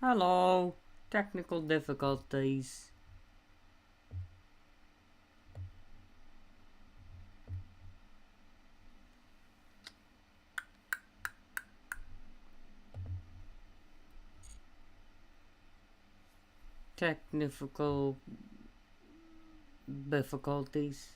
Hello, technical difficulties. Technical difficulties.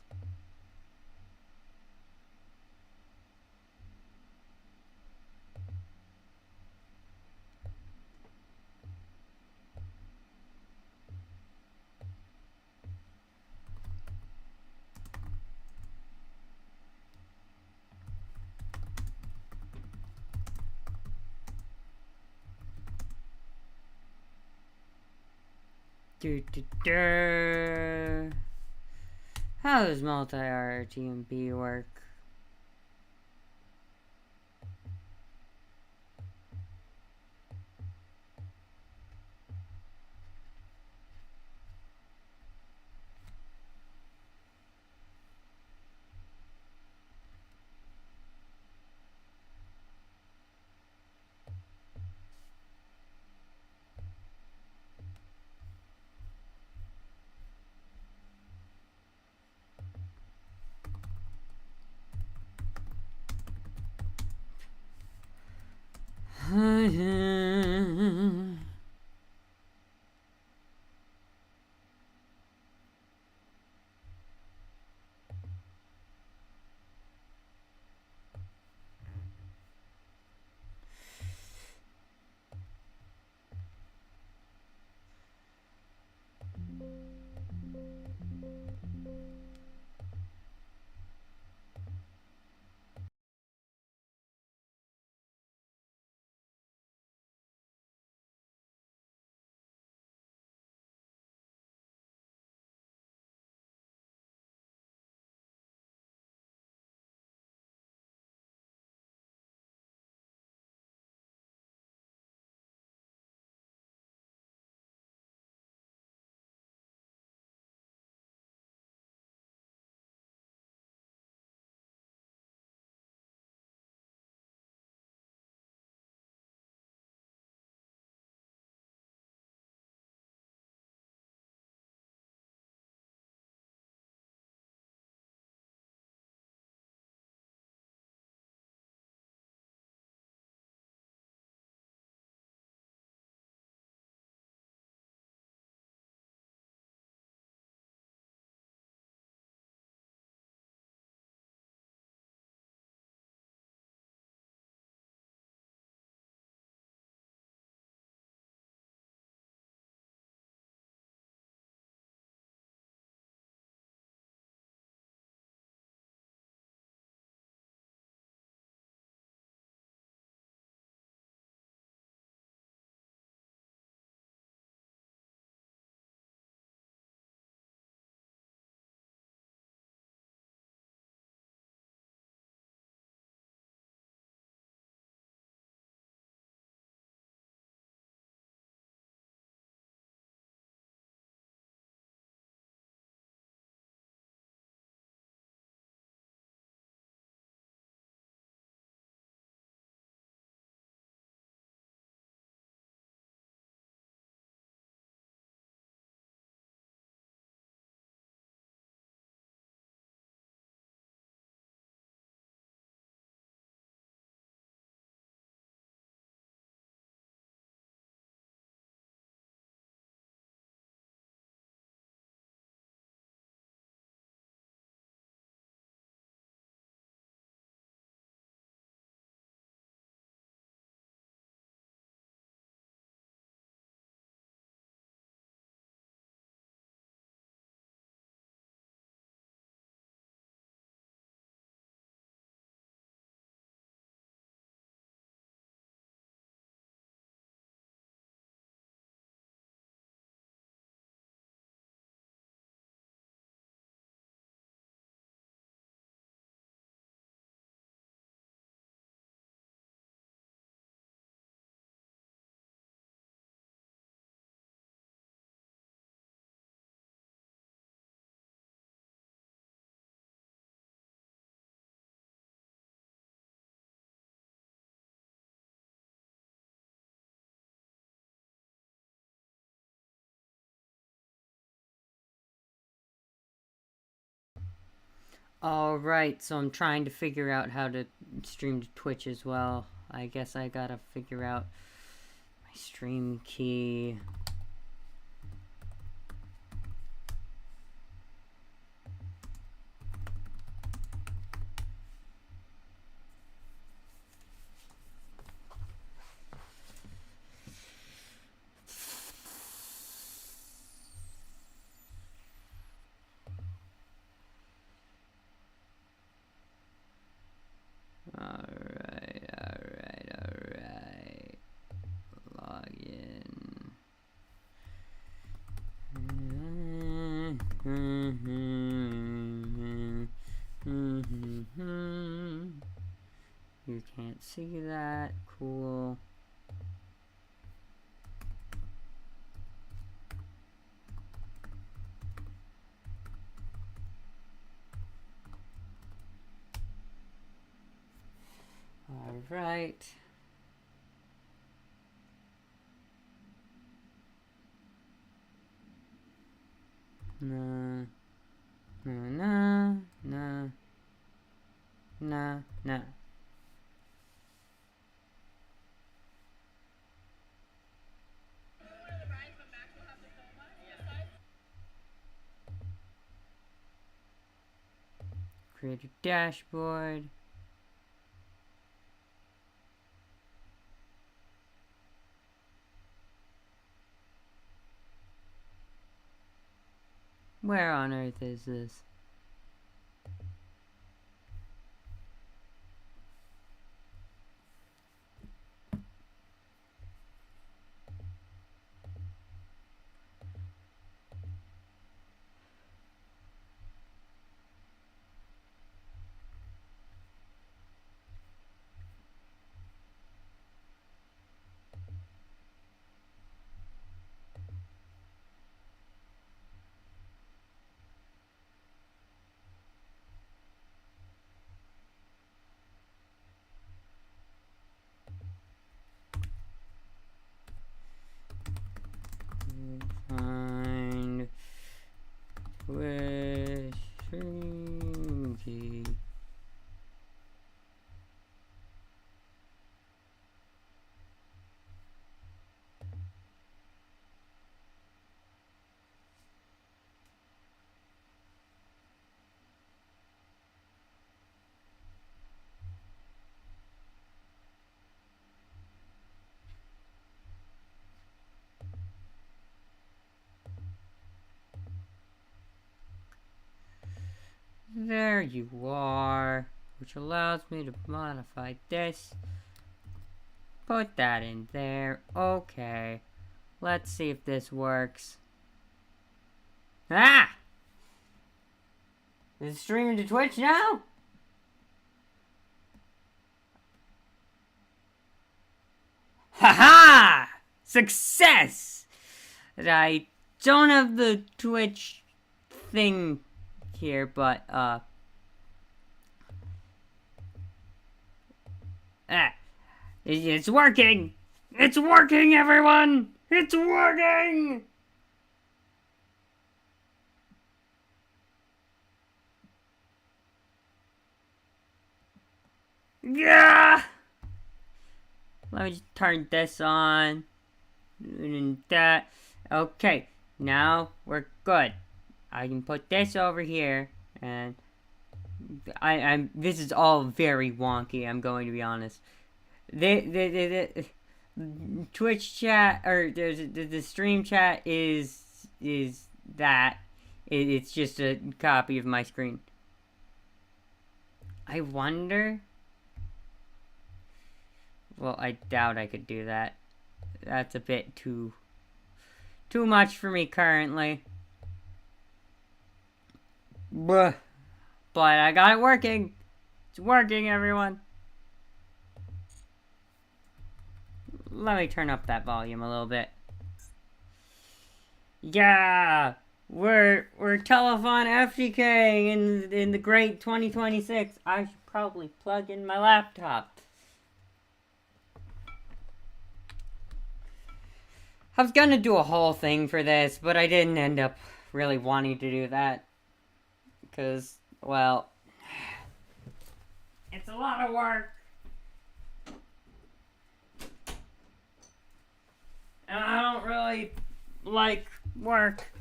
How does multi-RTMP work? Alright, so I'm trying to figure out how to stream to Twitch as well. I guess I gotta figure out my stream key. Alright. Log in. You can't see that. Cool. Alright. Nah. Create a dashboard. Where on earth is this? Find Twitch stream key. There you are, which allows me to modify this. Put that in there. Okay. Let's see if this works. Ah! Is it streaming to Twitch now? Haha! Success! I don't have the Twitch thing here, but it's working! It's working, everyone! It's working! Yeah! Let me just turn this on. And that. Okay, now we're good. I can put this over here, and this is all very wonky, I'm going to be honest. The Twitch chat, or the stream chat is that. It's just a copy of my screen. I wonder. Well, I doubt I could do that. That's a bit too much for me currently. But I got it working. It's working, everyone. Let me turn up that volume a little bit. Yeah, we're Telefon FTKing in the great 2026. I should probably plug in my laptop. I was gonna do a whole thing for this, but I didn't end up really wanting to do that. Because, well, lot of work. And I don't really like work.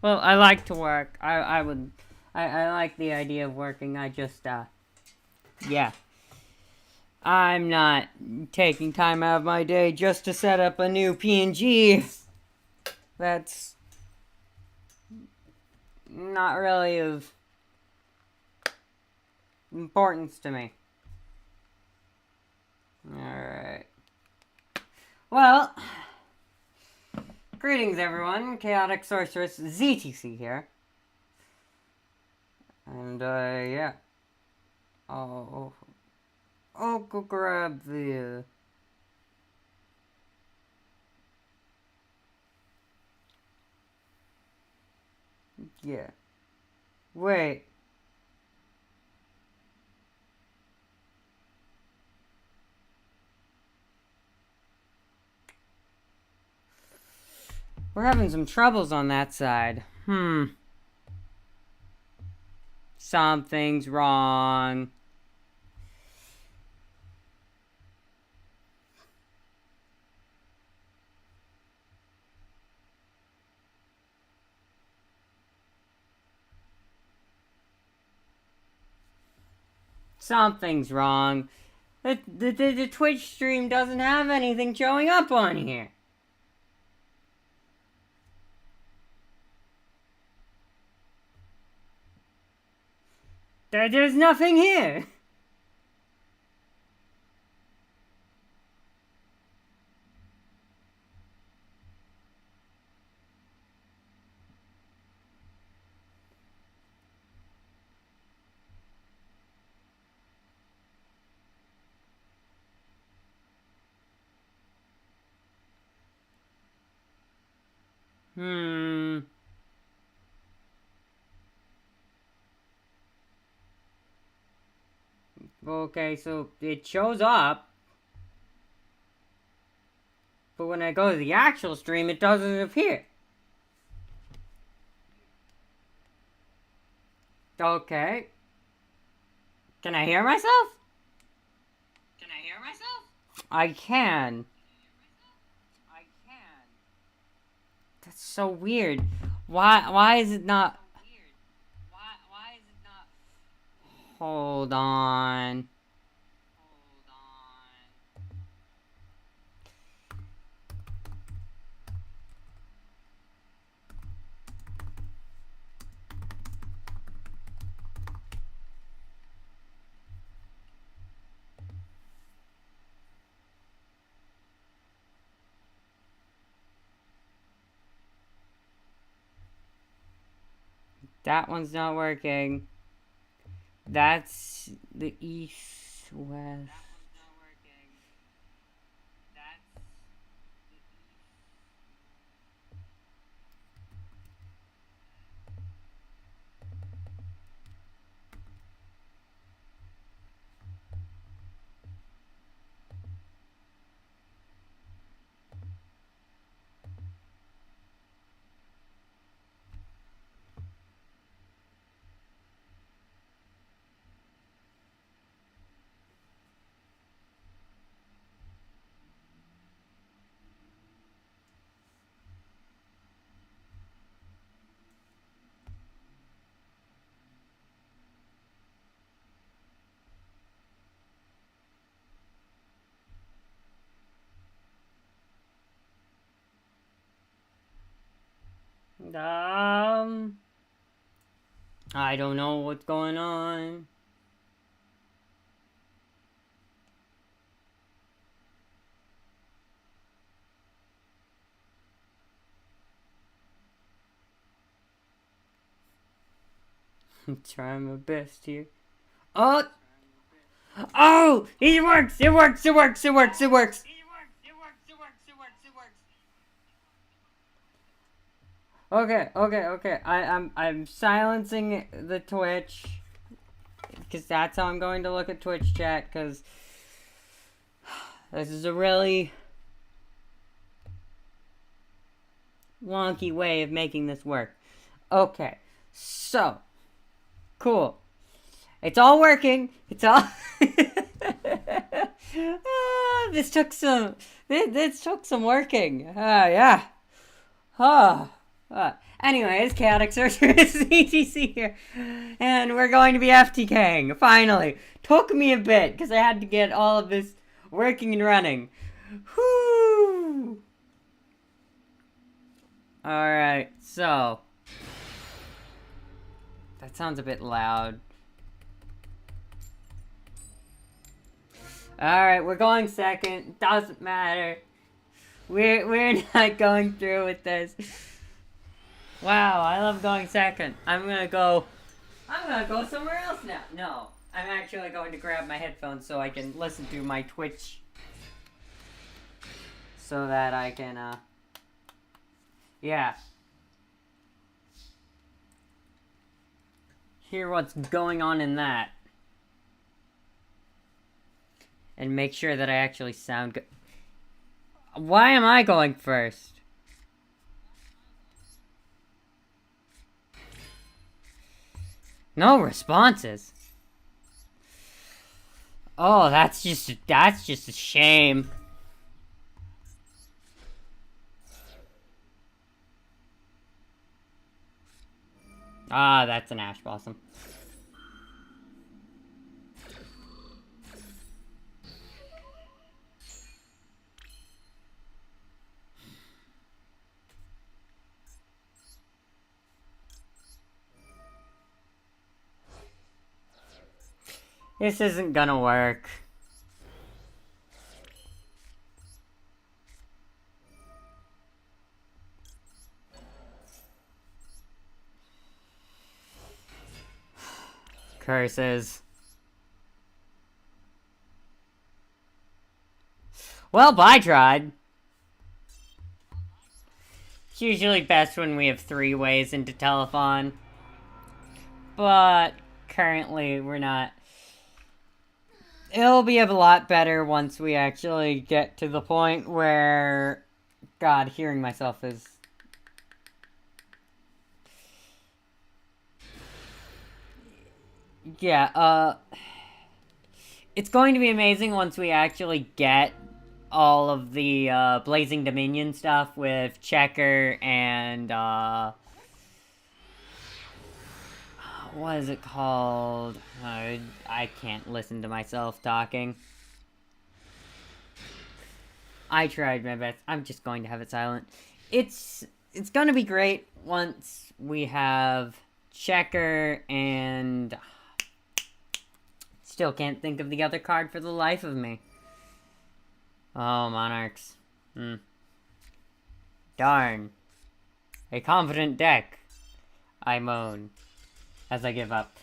Well, I like to work. I like the idea of working. I just, yeah. I'm not taking time out of my day just to set up a new PNG. That's not really of importance to me. Alright. Well, greetings everyone. Chaotic Sorceress ZTC here. And, yeah. I'll go grab the, yeah. Wait. We're having some troubles on that side. Something's wrong. Something's wrong. The Twitch stream doesn't have anything showing up on here. There's nothing here. Okay, so it shows up. But when I go to the actual stream, it doesn't appear. Okay. Can I hear myself? I can. That's so weird. Why is it not? Hold on. That one's not working. That's the east, west. I don't know what's going on. I'm trying my best here. Oh! Oh! It works! It works! It works! It works! It works! Okay. I'm silencing the Twitch because that's how I'm going to look at Twitch chat. Because this is a really wonky way of making this work. Okay, so cool. It's all working. It's all. This took some. This took some working. Yeah. Anyways, Chaotic Sorceress ETC here. And we're going to be FTKing. Finally. Took me a bit, because I had to get all of this working and running. Whoo! Alright, so. That sounds a bit loud. Alright, we're going second. Doesn't matter. We're not going through with this. Wow, I love going second. I'm gonna go somewhere else now. No, I'm actually going to grab my headphones so I can listen to my Twitch. So that I can, yeah. Hear what's going on in that. And make sure that I actually sound good. Why am I going first? No responses. Oh, that's just a shame. Ah, that's an Ash Blossom. This isn't gonna work. Curses. Well, I tried. It's usually best when we have 3 ways into Telefon. But currently we're not. It'll be a lot better once we actually get to the point where... God, hearing myself is... Yeah, it's going to be amazing once we actually get all of the, Blazing Dominion stuff with Checker and, what is it called? I can't listen to myself talking. I tried my best. I'm just going to have it silent. It's gonna be great once we have Checker and... Still can't think of the other card for the life of me. Oh, Monarchs. Darn. A confident deck. I moan. As I give up.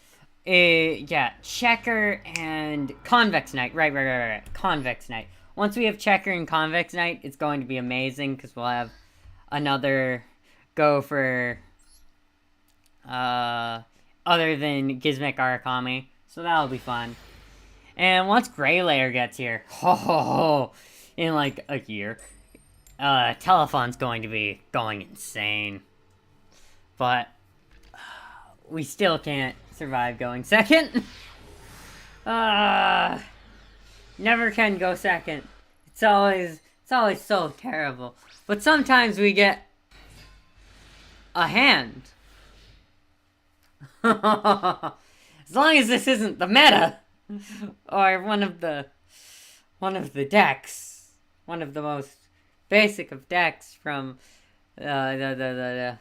Yeah, Checker and Convex Knight. Right. Convex Knight. Once we have Checker and Convex Knight, it's going to be amazing, because we'll have another go for, other than Gizmek Arakami. So that'll be fun. And once Grey Layer gets here, in like a year, Telefon's going to be going insane. But we still can't survive going second. Never can go second. It's always so terrible. But sometimes we get a hand. As long as this isn't the meta, or one of the decks, one of the most basic of decks from the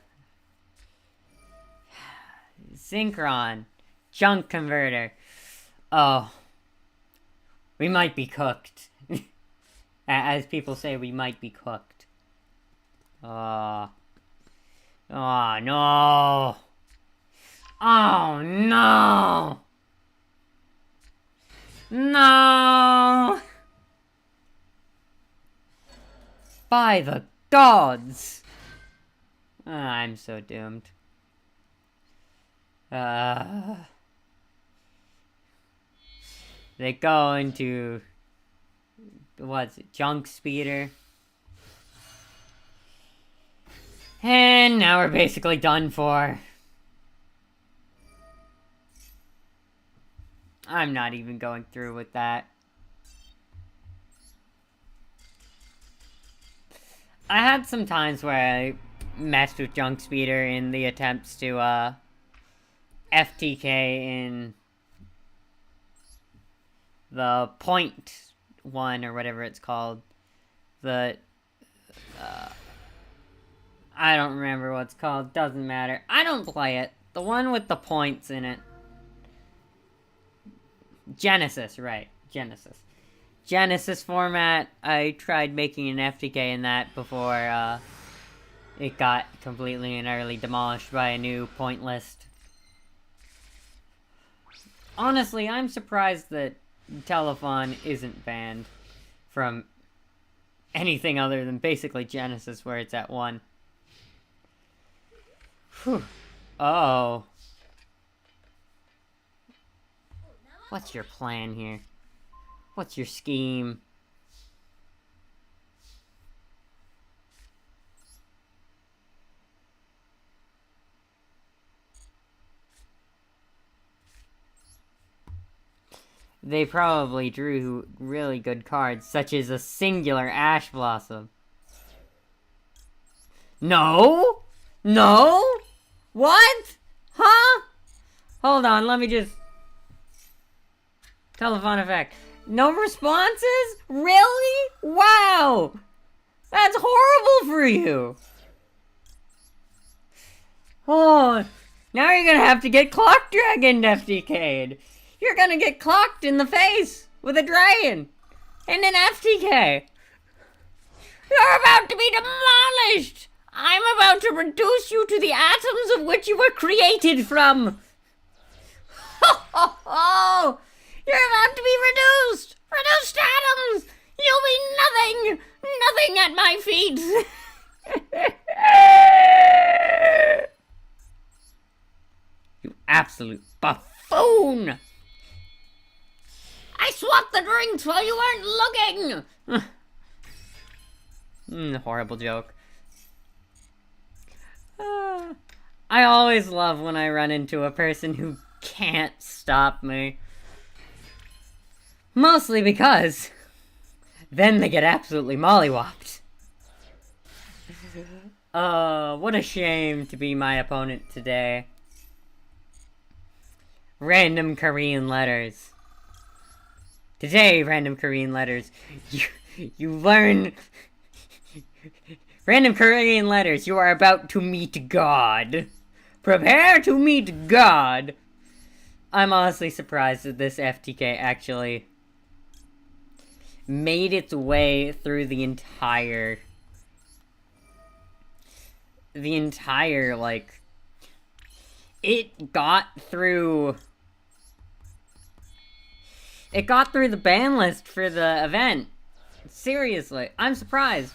Synchron Junk Converter. Oh, we might be cooked. As people say, we might be cooked. Oh no. Oh, no! No! By the gods! I'm so doomed. They go into... What's it? Junk Speeder. And now we're basically done for. I'm not even going through with that. I had some times where I messed with Junk Speeder in the attempts to, FTK in the point one or whatever it's called. The, I don't remember what it's called. Doesn't matter. I don't play it. The one with the points in it. Genesis, right. Genesis format. I tried making an FTK in that before, it got completely and utterly demolished by a new point list. Honestly, I'm surprised that Telefon isn't banned from anything other than basically Genesis, where it's at 1. Whew. Oh. What's your plan here? What's your scheme? They probably drew really good cards, such as a singular Ash Blossom. No? No? What? Huh? Hold on, let me just... Telefon effect. No responses? Really? Wow! That's horrible for you! Oh, now you're gonna have to get Clock Dragon FTK'd. You're gonna get clocked in the face with a dragon and an FTK. You're about to be demolished! I'm about to reduce you to the atoms of which you were created from! Ho ho ho! You're about to be reduced! Reduced to atoms! You'll be nothing! Nothing at my feet! You absolute buffoon! I swapped the drinks while you weren't looking! Horrible joke. I always love when I run into a person who can't stop me. Mostly because then they get absolutely mollywopped. What a shame to be my opponent today. Random Korean letters. Today, random Korean letters, you learn... Random Korean letters, you are about to meet God. Prepare to meet God. I'm honestly surprised that this FTK actually made its way through the entire, like, it got through the ban list for the event. Seriously, I'm surprised.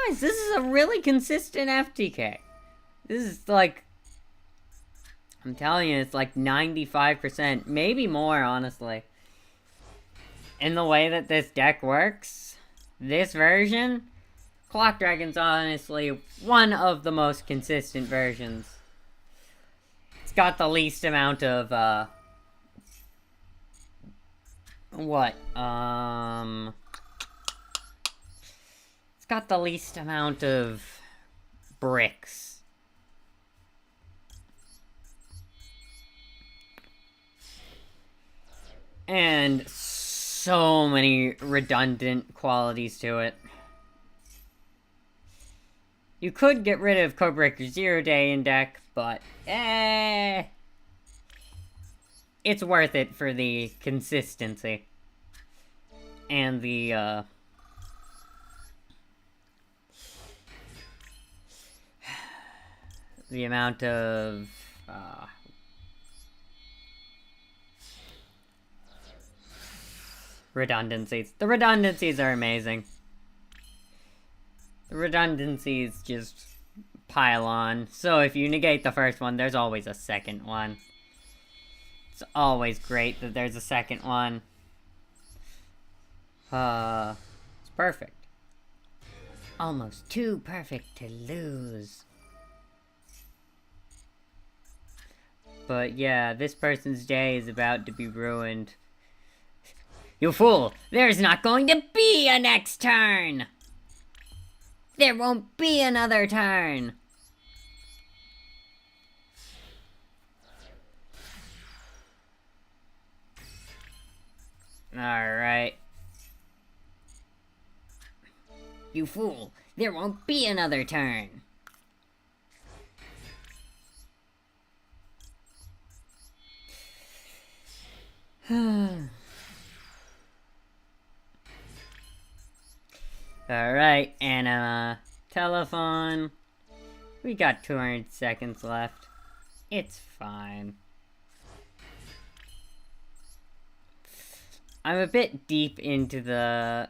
This is a really consistent FTK. This is like, I'm telling you, it's like 95%, maybe more, honestly. In the way that this deck works, this version, Clock Dragon's honestly one of the most consistent versions. It's got the least amount of, it's got the least amount of bricks. And so many redundant qualities to it. You could get rid of Codebreaker 0 Day in deck, but it's worth it for the consistency. And the, the amount of, redundancies. The redundancies are amazing. The redundancies just pile on. So if you negate the first one, there's always a second one. It's always great that there's a second one. It's perfect. Almost too perfect to lose. But yeah, this person's day is about to be ruined. You fool! There's not going to be a next turn! There won't be another turn! Alright. You fool! There won't be another turn! Alright, and Telefon. We got 200 seconds left. It's fine. I'm a bit deep into the...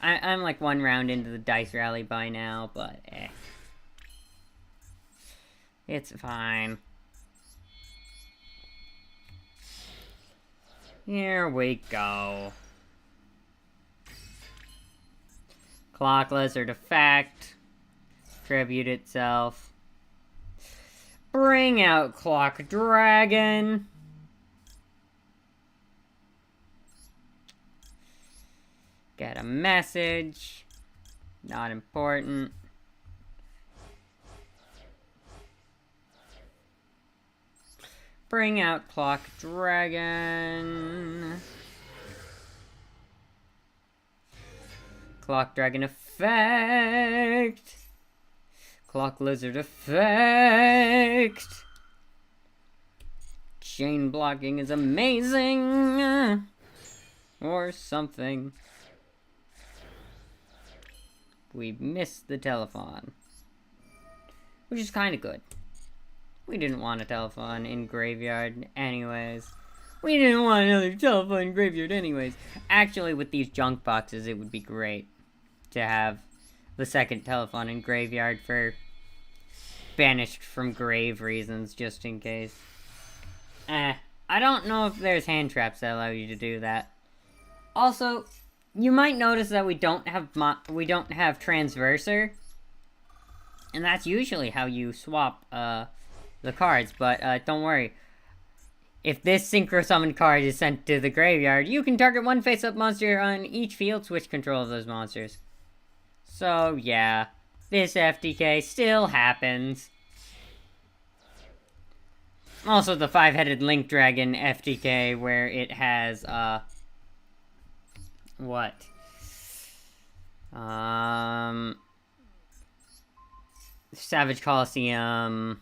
I'm like one round into the dice rally by now, but it's fine. Here we go. Clock Lizard effect. Tribute itself. Bring out Clock Dragon. Get a message. Not important. Bring out Clock Dragon. Clock Dragon effect. Clock Lizard effect. Chain blocking is amazing. Or something. We missed the Telefon. Which is kind of good. We didn't want a Telefon in Graveyard anyways. We didn't want another Telefon in Graveyard anyways. Actually, with these junk boxes, it would be great to have the second Telefon in Graveyard for banished from grave reasons, just in case. I don't know if there's hand traps that allow you to do that. Also, you might notice that we don't have Transverser, and that's usually how you swap the cards. But don't worry. If this Synchro Summon card is sent to the graveyard, you can target one face-up monster on each field, switch control of those monsters. So yeah, this FTK still happens. Also, the 5-headed Link Dragon FTK, where it has, what? Savage Coliseum.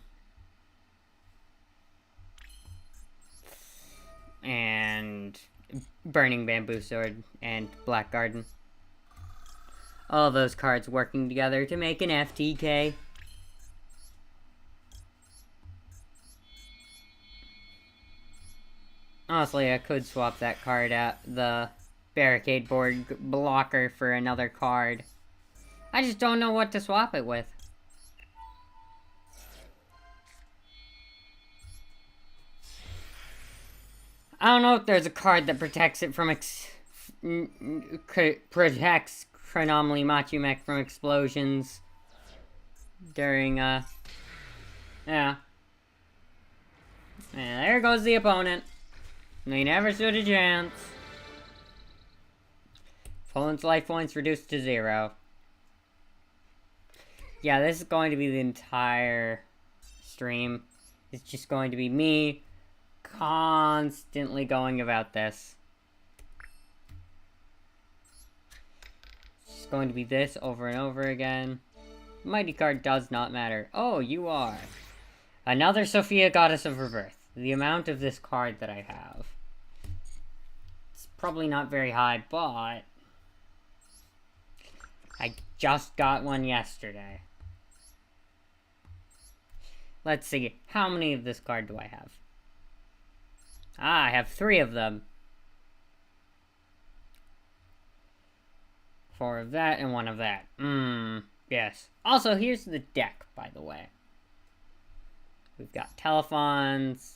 And Burning Bamboo Sword and Black Garden. All those cards working together to make an FTK. Honestly, I could swap that card out, the Barricade Board blocker, for another card. I just don't know what to swap it with. I don't know if there's a card that protects it from protects Chronomaly Machumech from explosions during, yeah. And there goes the opponent. They never stood a chance. Opponent's life points reduced to 0. Yeah, this is going to be the entire stream. It's just going to be me constantly going about this. It's just going to be this over and over again. Mighty card does not matter. Oh, you are. Another Sophia, Goddess of Rebirth. The amount of this card that I have, it's probably not very high, but I just got one yesterday. Let's see, how many of this card do I have? Ah, I have 3 of them. 4 of that and 1 of that. Yes. Also, here's the deck, by the way. We've got Telefons,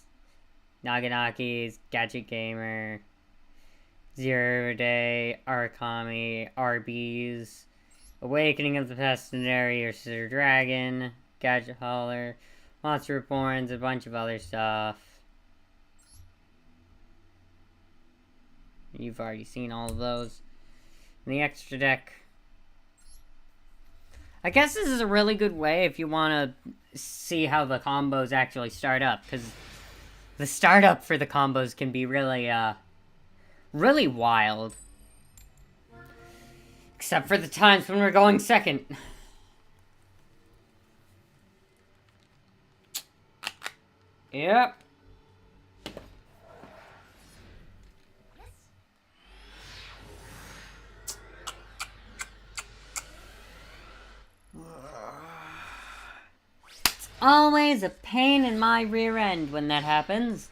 Naganakis, Gadget Gamer, Zero Day, Arakami, RBs, Awakening of the Pestinary or Scissor Dragon, Gadget Hauler, Monster Reborns, a bunch of other stuff. You've already seen all of those. And the extra deck. I guess this is a really good way if you want to see how the combos actually start up, because the startup for the combos can be really, really wild. Except for the times when we're going second. Yep. It's always a pain in my rear end when that happens.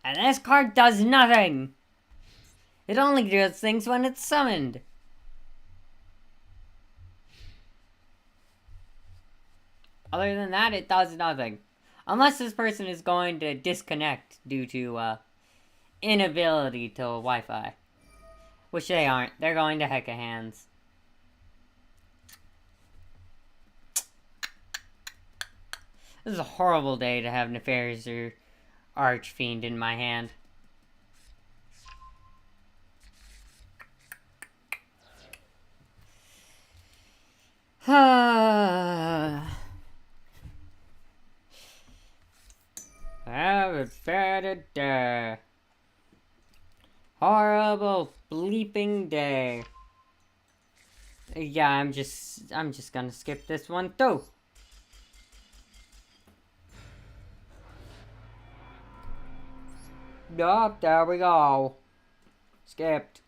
And this card does nothing. It only does things when it's summoned. Other than that, it does nothing. Unless this person is going to disconnect due to, inability to Wi-Fi. Which they aren't. They're going to Hecka Hands. This is a horrible day to have Nefarious or Archfiend in my hand. Have a better day. Horrible bleeping day. Yeah, I'm just gonna skip this one too. Yup, there we go. Skipped.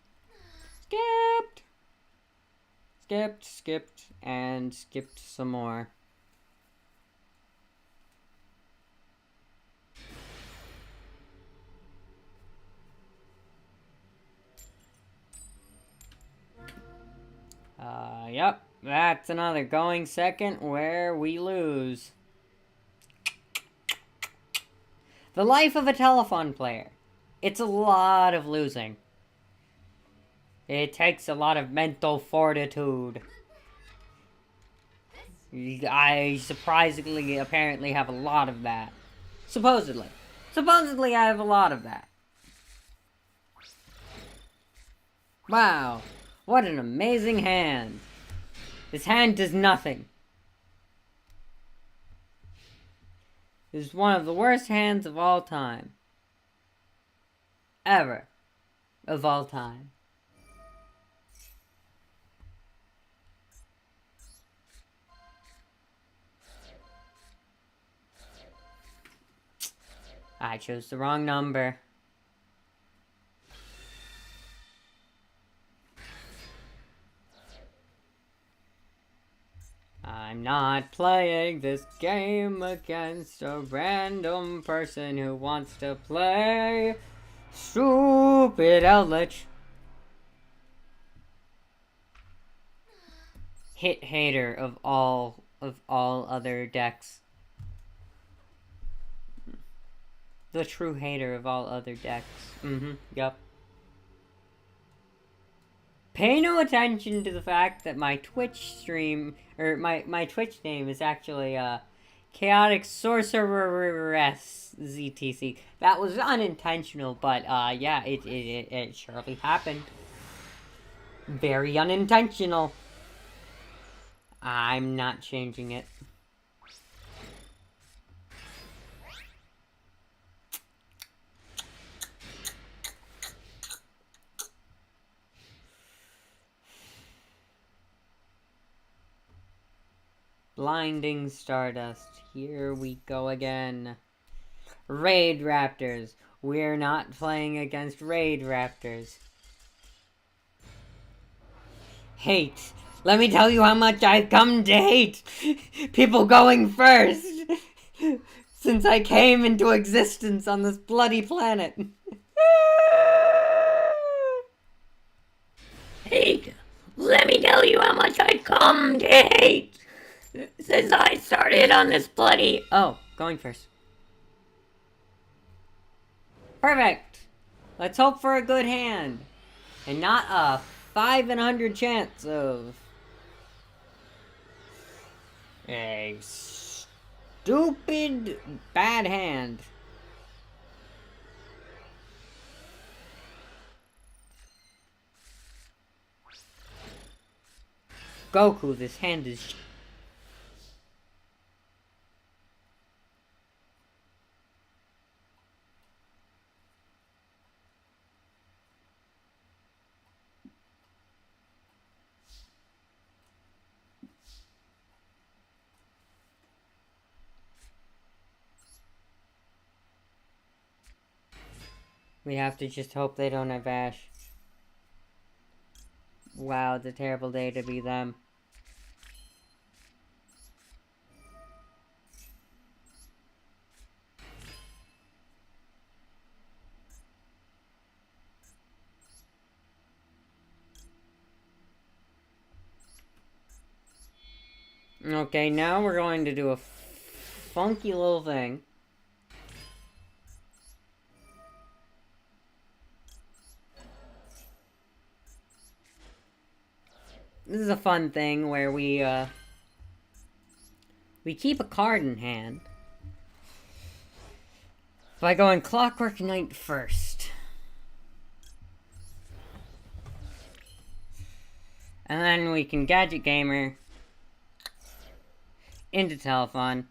Skipped. Skipped, skipped, and skipped some more. Yep, that's another going second where we lose. The life of a Telefon player. It's a lot of losing. It takes a lot of mental fortitude. I surprisingly apparently have a lot of that. Supposedly. Supposedly I have a lot of that. Wow. What an amazing hand. This hand does nothing. This is one of the worst hands of all time. Ever. Of all time. I chose the wrong number. I'm not playing this game against a random person who wants to play. Stupid Eldritch. Hit hater of all other decks. The true hater of all other decks. Yep. Pay no attention to the fact that my Twitch stream, or my Twitch name is actually, Chaotic Sorceress ZTC. That was unintentional, but, yeah, it surely happened. Very unintentional. I'm not changing it. Blinding Stardust. Here we go again. Raid Raptors. We're not playing against Raid Raptors. Hate. Let me tell you how much I've come to hate people going first since I came into existence on this bloody planet. Hate. Let me tell you how much I've come to hate since I started on this bloody... Oh, going first. Perfect. Let's hope for a good hand. And not a 5 in 100 chance of... a stupid bad hand. Goku, this hand is... We have to just hope they don't have Ash. Wow, it's a terrible day to be them. Okay, now we're going to do a funky little thing. This is a fun thing where we keep a card in hand by going Clockwork Knight first. And then we can Gadget Gamer into Telefon.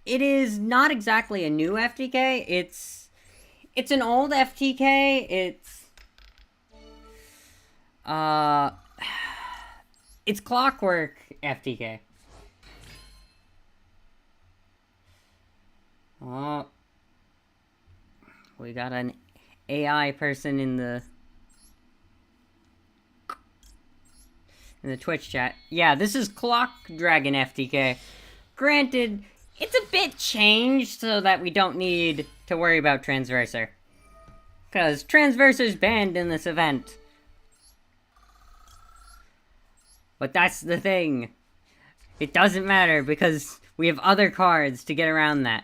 It is not exactly a new FTK. It's an old FTK. It's Clockwork FTK. Oh, we got an AI person in the Twitch chat. Yeah, this is Clock Dragon FTK. Granted, it's a bit changed so that we don't need to worry about Transverser. Because Transverser's banned in this event. But that's the thing. It doesn't matter because we have other cards to get around that.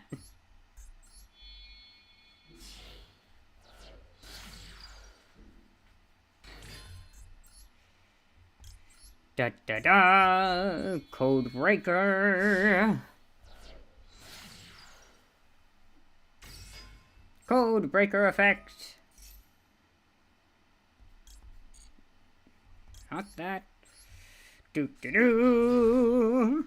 Da da da! Code Breaker! Code Breaker effect! Not that. Do do do!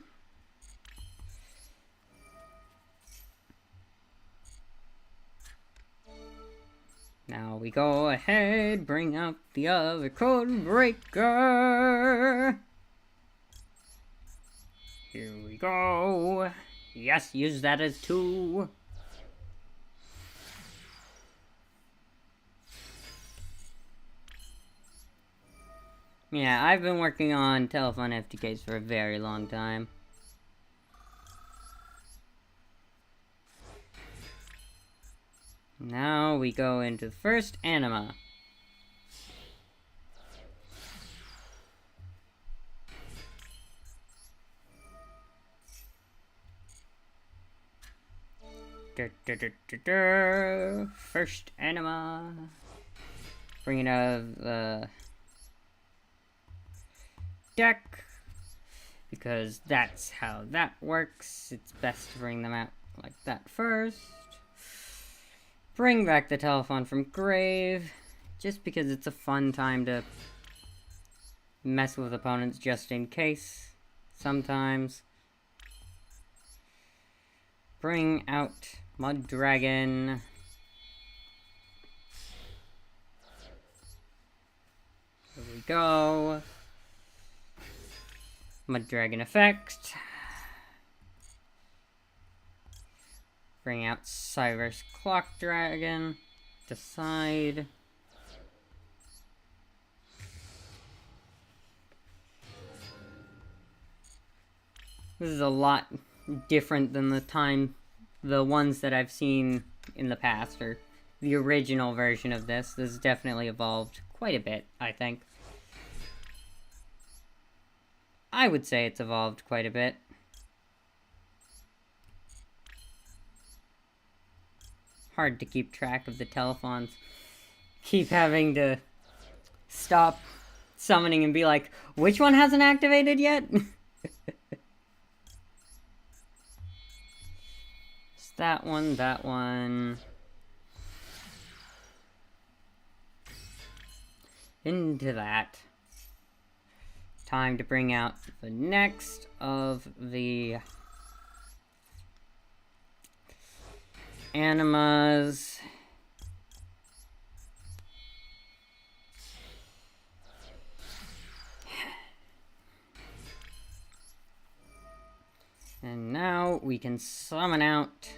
Now we go ahead, bring out the other Code Breaker. Here we go. Yes, use that as 2. Yeah, I've been working on Telefon FTKs for a very long time. Now we go into the first anima. First anima. Bring it out of the deck. Because that's how that works. It's best to bring them out like that first. Bring back the Telefon from grave, just because it's a fun time to mess with opponents just in case, sometimes. Bring out Mud Dragon. Here we go. Mud Dragon effect. Bring out Cyrus Clock Dragon. Decide. This is a lot different than the ones that I've seen in the past, or the original version of this. This has definitely evolved quite a bit, I think. I would say it's evolved quite a bit. Hard to keep track of the Telefons. Keep having to stop summoning and be like, which one hasn't activated yet? It's that one, that one. Into that. time to bring out the next of the animas. And now we can summon out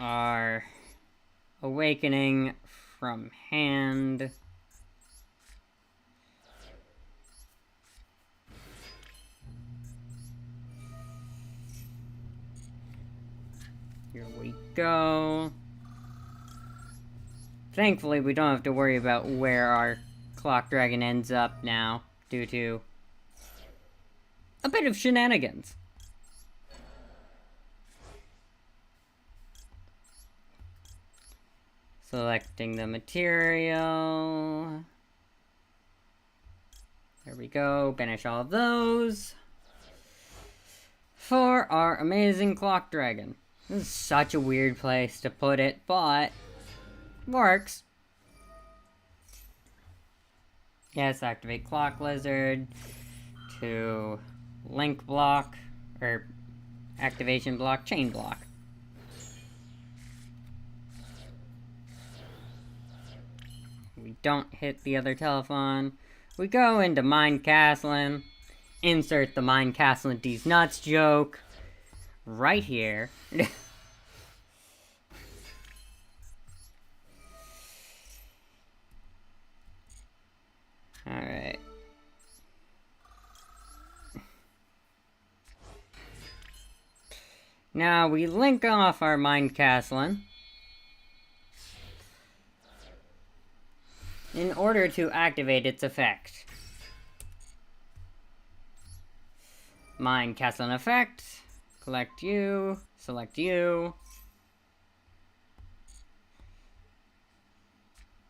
our Awakening from hand. Here we go. Thankfully, we don't have to worry about where our Clock Dragon ends up now, due to a bit of shenanigans. Selecting the material. There we go. Banish all of those. For our amazing Clock Dragon. This is such a weird place to put it, but works. Yes, activate Clock Lizard to link block, or activation block, chain block. We don't hit the other telephone. We go into Mind Castling. Insert the Mind Castling D's Nuts joke right here. Alright. Now we link off our Mind Castling in order to activate its effect. Mind Castling effect. Collect you. Select you.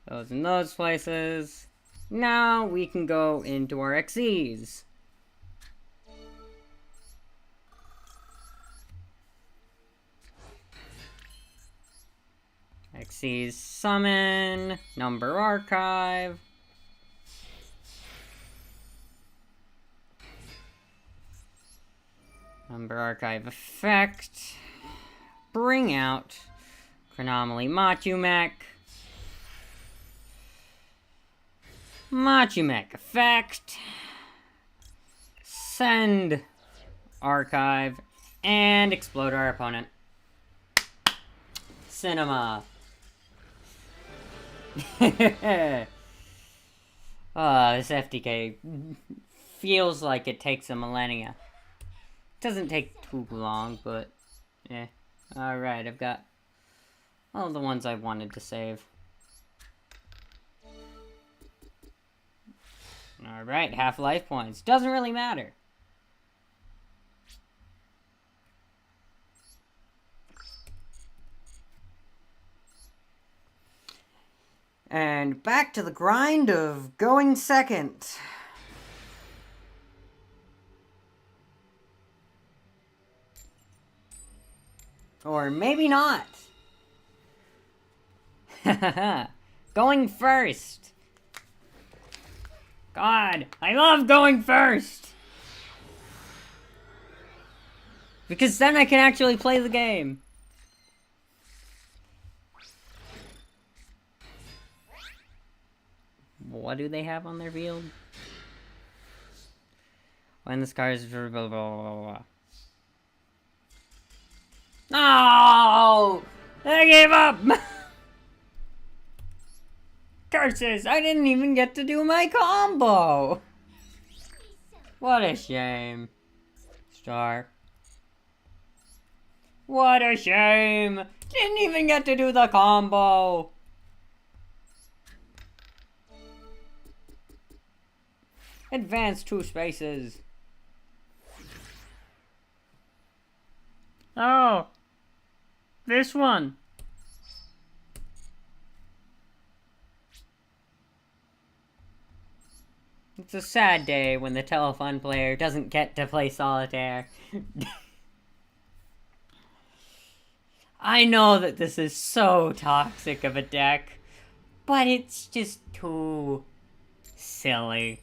Those in those places. Now we can go into our XEs. XEs summon, number archive. Number archive effect. Bring out Chronomaly Machumek. Machumek effect. Send archive and explode our opponent. Cinema. This FTK feels like it takes a millennia. Doesn't take too long, but yeah. Alright, I've got all the ones I wanted to save. Alright, half life points. Doesn't really matter. And back to the grind of going second. Or maybe not. Going first. God, I love going first. Because then I can actually play the game. What do they have on their field? When this card is blah blah blah blah. No! I gave up! Curses! I didn't even get to do my combo! What a shame. Star. What a shame! Didn't even get to do the combo! Advance 2 spaces. Oh. This one. It's a sad day when the Telefon player doesn't get to play solitaire. I know that this is so toxic of a deck, but it's just too silly.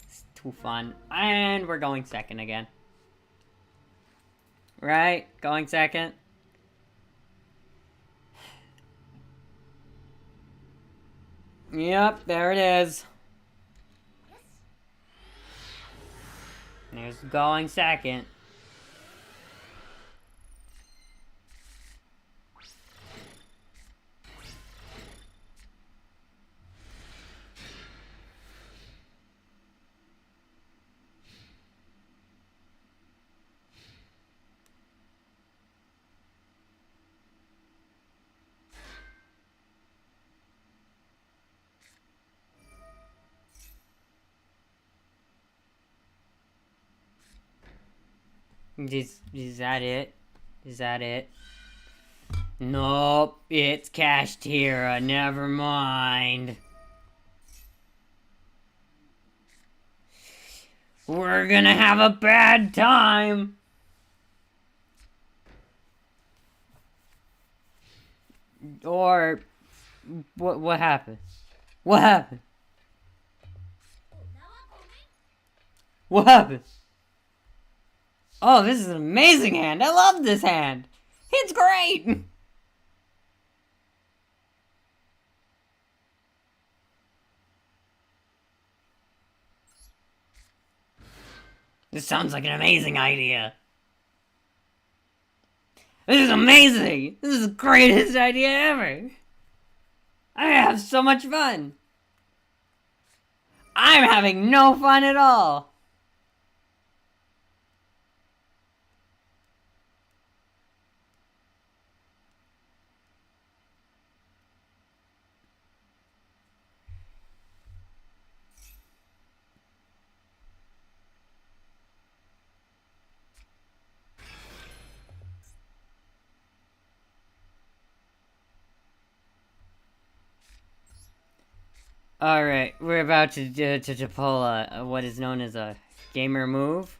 It's too fun. And we're going second again. Right? Going second. Yep, there it is. There's going second. Is that it? Is that it? Nope, it's Kashtira, never mind. We're gonna have a bad time. Or what happened? What happened? What happened? Oh, this is an amazing hand. I love this hand. It's great. This sounds like an amazing idea. This is amazing. This is the greatest idea ever. I have so much fun. I'm having no fun at all. Alright, we're about to pull what is known as a gamer move.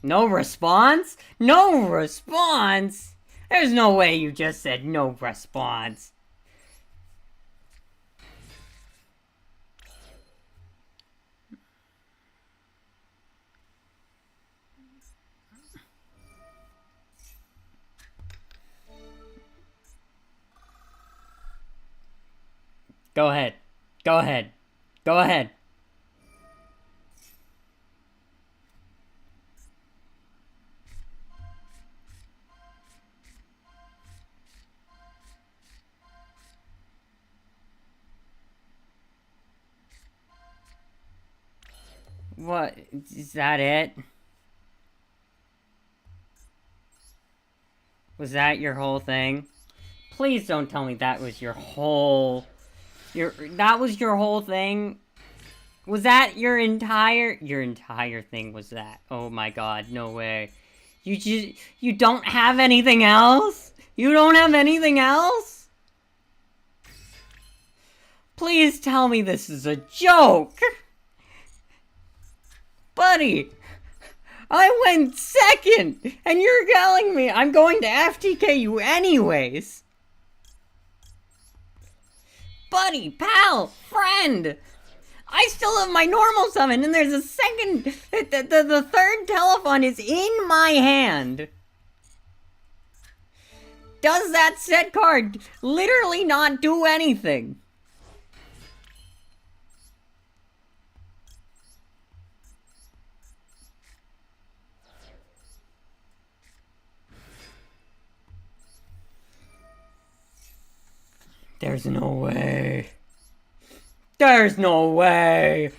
No response? No response? There's no way you just said no response. Go ahead. Go ahead. Go ahead. What? Is that it? Was that your whole thing? Please don't tell me that was your whole... that was your whole thing? Was that your entire... Your entire thing was that? Oh my god, no way. You don't have anything else? You don't have anything else? Please tell me this is a joke! Buddy! I went second! And you're telling me I'm going to FTK you anyways! Buddy, pal, friend! I still have my normal summon, and there's a second... The third Telefon is in my hand! Does that set card literally not do anything? There's no way. There's no way!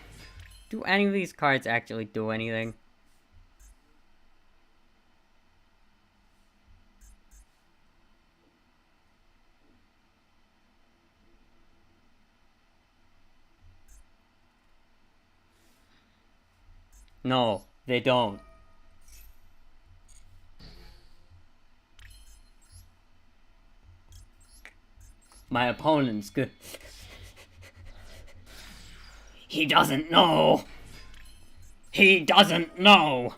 Do any of these cards actually do anything? No, they don't. My opponent's good. He doesn't know. He doesn't know.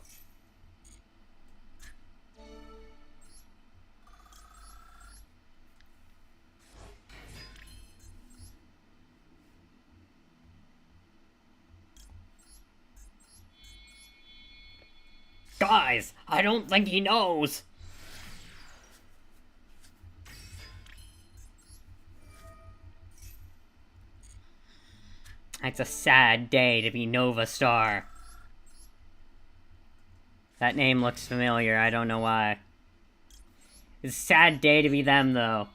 lies. I don't think he knows. It's a sad day to be Nova Star. That name looks familiar, I don't know why. It's a sad day to be them, though.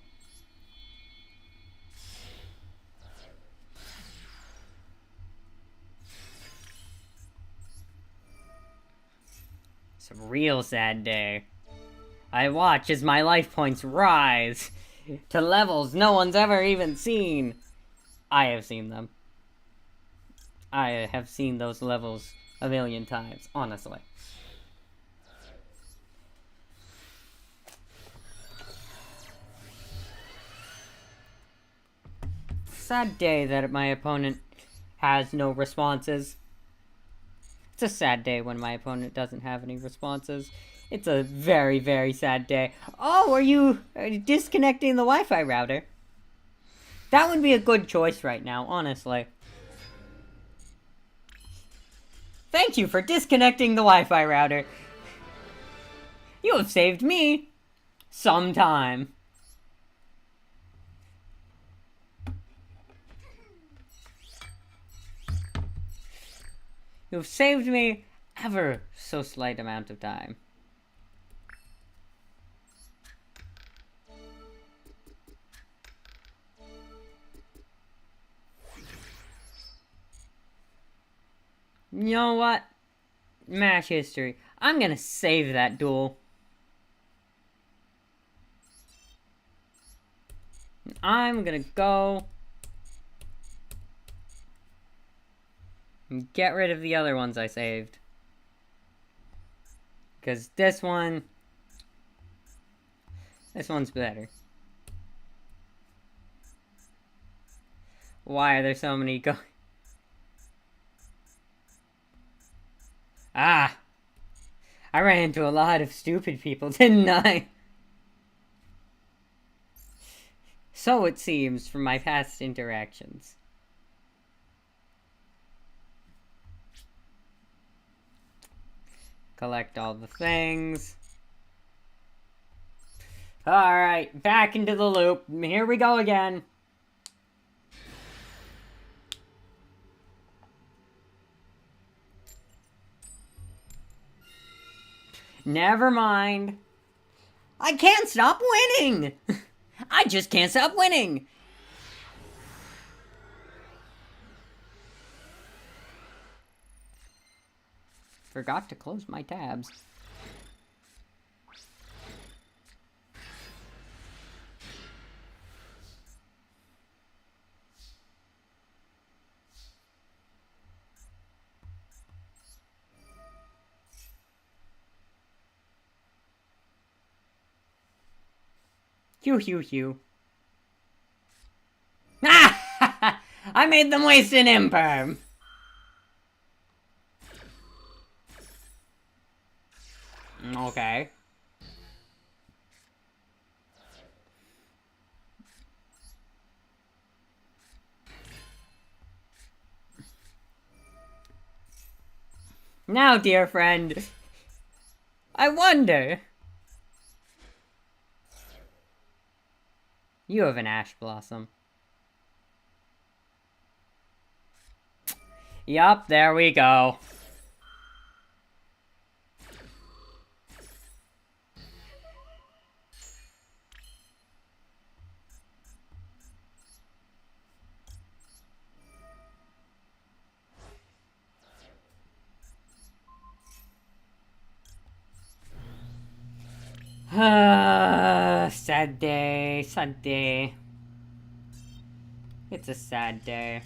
It's a real sad day. I watch as my life points rise to levels no one's ever even seen. I have seen them. I have seen those levels a million times, honestly. Sad day that my opponent has no responses. It's a sad day when my opponent doesn't have any responses. It's a very, very sad day. Oh, are you disconnecting the Wi-Fi router? That would be a good choice right now, honestly. Thank you for disconnecting the Wi-Fi router. You have saved me some time. You have saved me ever so slight amount of time. You know what? Match history. I'm gonna save that duel. I'm gonna go and get rid of the other ones I saved. Because this one's better. Why are there so many Ah! I ran into a lot of stupid people, didn't I? So it seems from my past interactions. Collect all the things. Alright, back into the loop. Here we go again. Never mind. I can't stop winning! I just can't stop winning! Forgot to close my tabs. Hew. Ah! I made them waste an imperm! Okay. Now, dear friend, I wonder. You have an ash blossom. Yup, there we go. Sad day, sad day. It's a sad day.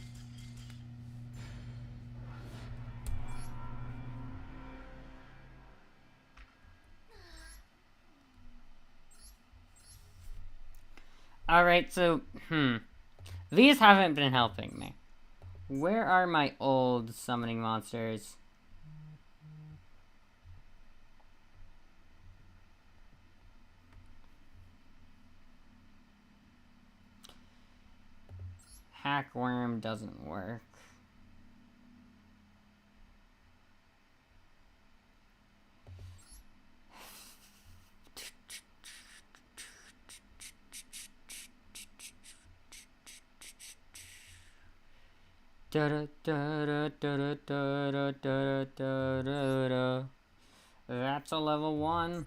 Alright, so, these haven't been helping me. Where are my old summoning monsters? Hackworm doesn't work. That's a level 1.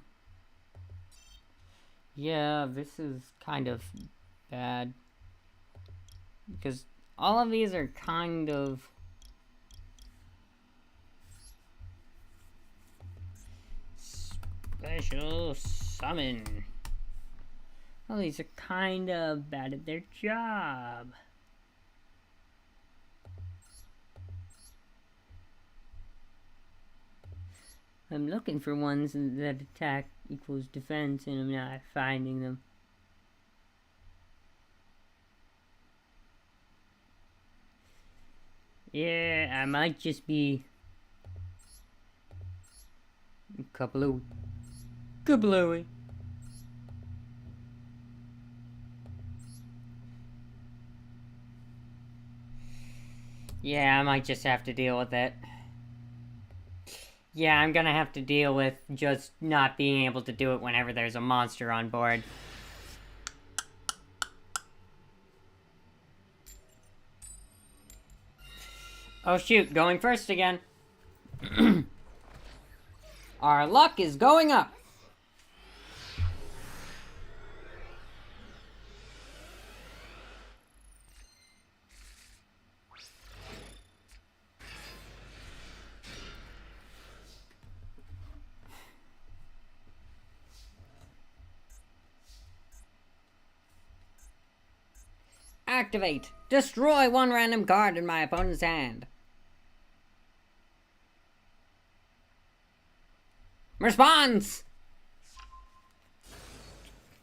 Yeah, this is kind of bad. Because all of these are kind of... Special summon. All these are kind of bad at their job. I'm looking for ones that attack equals defense, and I'm not finding them. Yeah, I might just be kablooey. Yeah, I might just have to deal with it. Yeah, I'm gonna have to deal with just not being able to do it whenever there's a monster on board. Oh shoot, going first again. Our luck is going up. Activate. Destroy one random card in my opponent's hand. Response!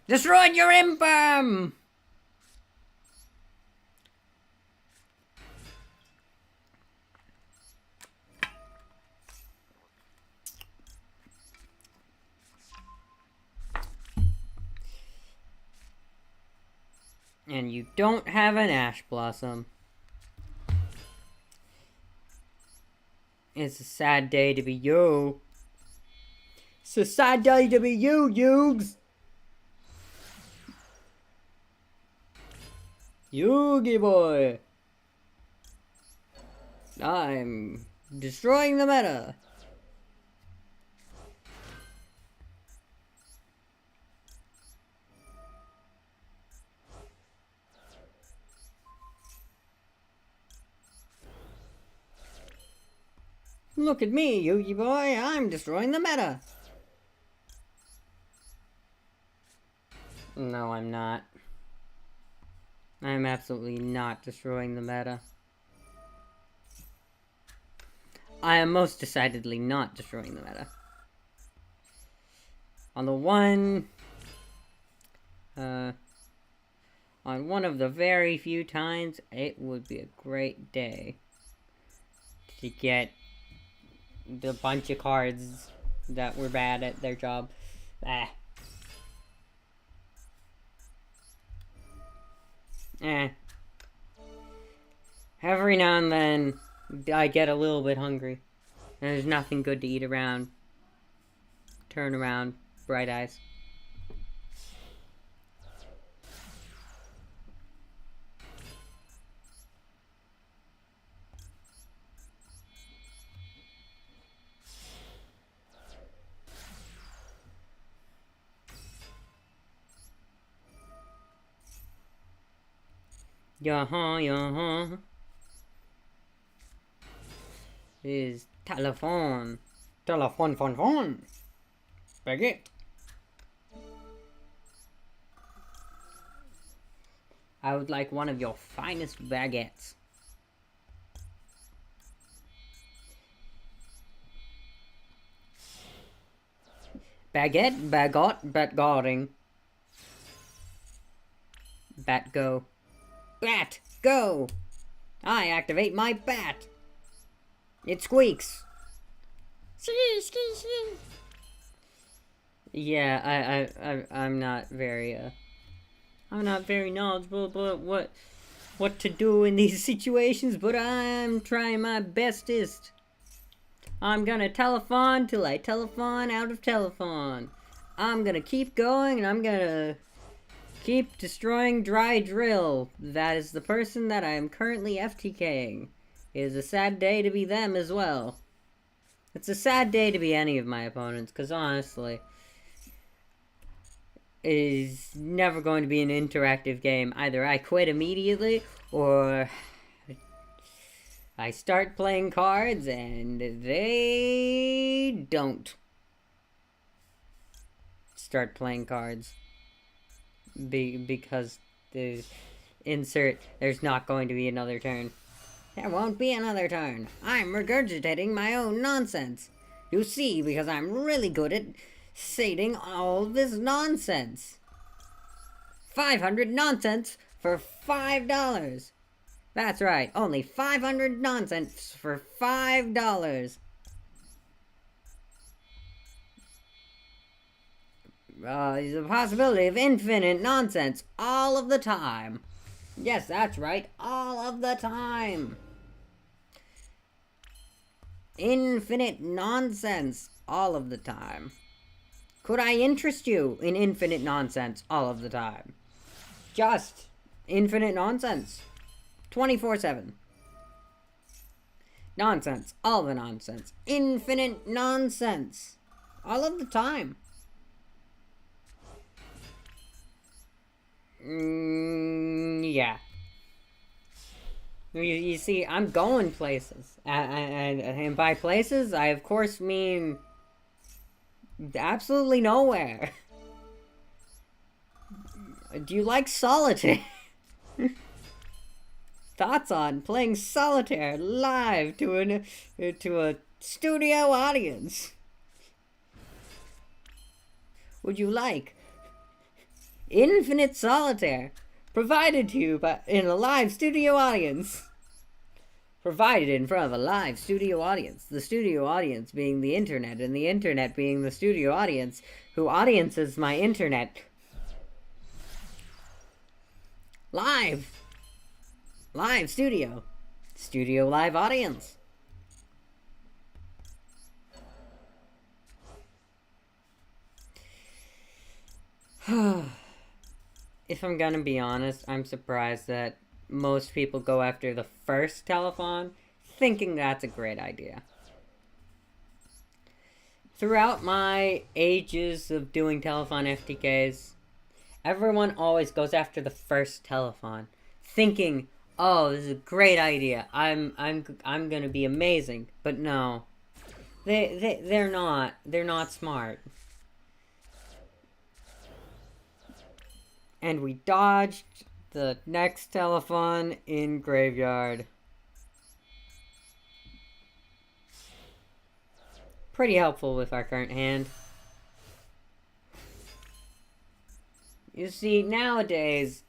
Destroyed your imperm! And you don't have an Ash Blossom. It's a sad day to be you. It's a sad day to be you, Yugs. Yugi boy. I'm destroying the meta. Look at me, Yugi boy. I'm destroying the meta. No, I'm not. I'm absolutely not destroying the meta. I am most decidedly not destroying the meta. On one of the very few times, it would be a great day to get the bunch of cards that were bad at their job. Every now and then, I get a little bit hungry. And there's nothing good to eat around. Turn around, bright eyes. Yaha. Is Telefon. Telefon. Baguette. I would like one of your finest baguettes. Baguette, batgarding. Bat go. Bat, go! I activate my bat! It squeaks! Yeah, I'm not very, I'm not very knowledgeable about what to do in these situations, but I'm trying my bestest. I'm gonna telephone till I telephone out of telephone. I'm gonna keep going, and I'm gonna keep destroying Dry Drill. That is the person that I am currently FTKing. It is a sad day to be them as well. It's a sad day to be any of my opponents, because honestly, it is never going to be an interactive game. Either I quit immediately, or I start playing cards and they don't start playing cards. Because there's not going to be another turn. There won't be another turn. I'm regurgitating my own nonsense. You see, because I'm really good at stating all this nonsense. 500 nonsense for $5. That's right, only 500 nonsense for $5. There's a possibility of infinite nonsense all of the time. Yes, that's right, all of the time. Infinite nonsense all of the time. Could I interest you in infinite nonsense all of the time? Just infinite nonsense. 24/7. Nonsense. All the nonsense. Infinite nonsense. All of the time. Yeah. You see, I'm going places. And by places, I of course mean absolutely nowhere. Do you like solitaire? Thoughts on playing solitaire live to a studio audience? Would you like infinite solitaire provided to you in a live studio audience? Provided in front of a live studio audience. The studio audience being the internet, and the internet being the studio audience, who audiences my internet. Live studio. Studio live audience. If I'm gonna be honest, I'm surprised that most people go after the first Telefon, thinking that's a great idea. Throughout my ages of doing Telefon FTKs, everyone always goes after the first Telefon, thinking, "Oh, this is a great idea. I'm gonna be amazing." But no, they're not. They're not smart. And we dodged the next Telefon in graveyard. Pretty helpful with our current hand. You see, nowadays,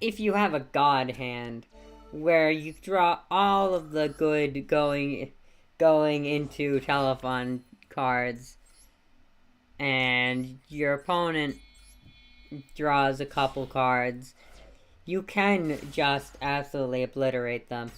if you have a god hand, where you draw all of the good going into Telefon cards, and your opponent draws a couple cards, you can just absolutely obliterate them.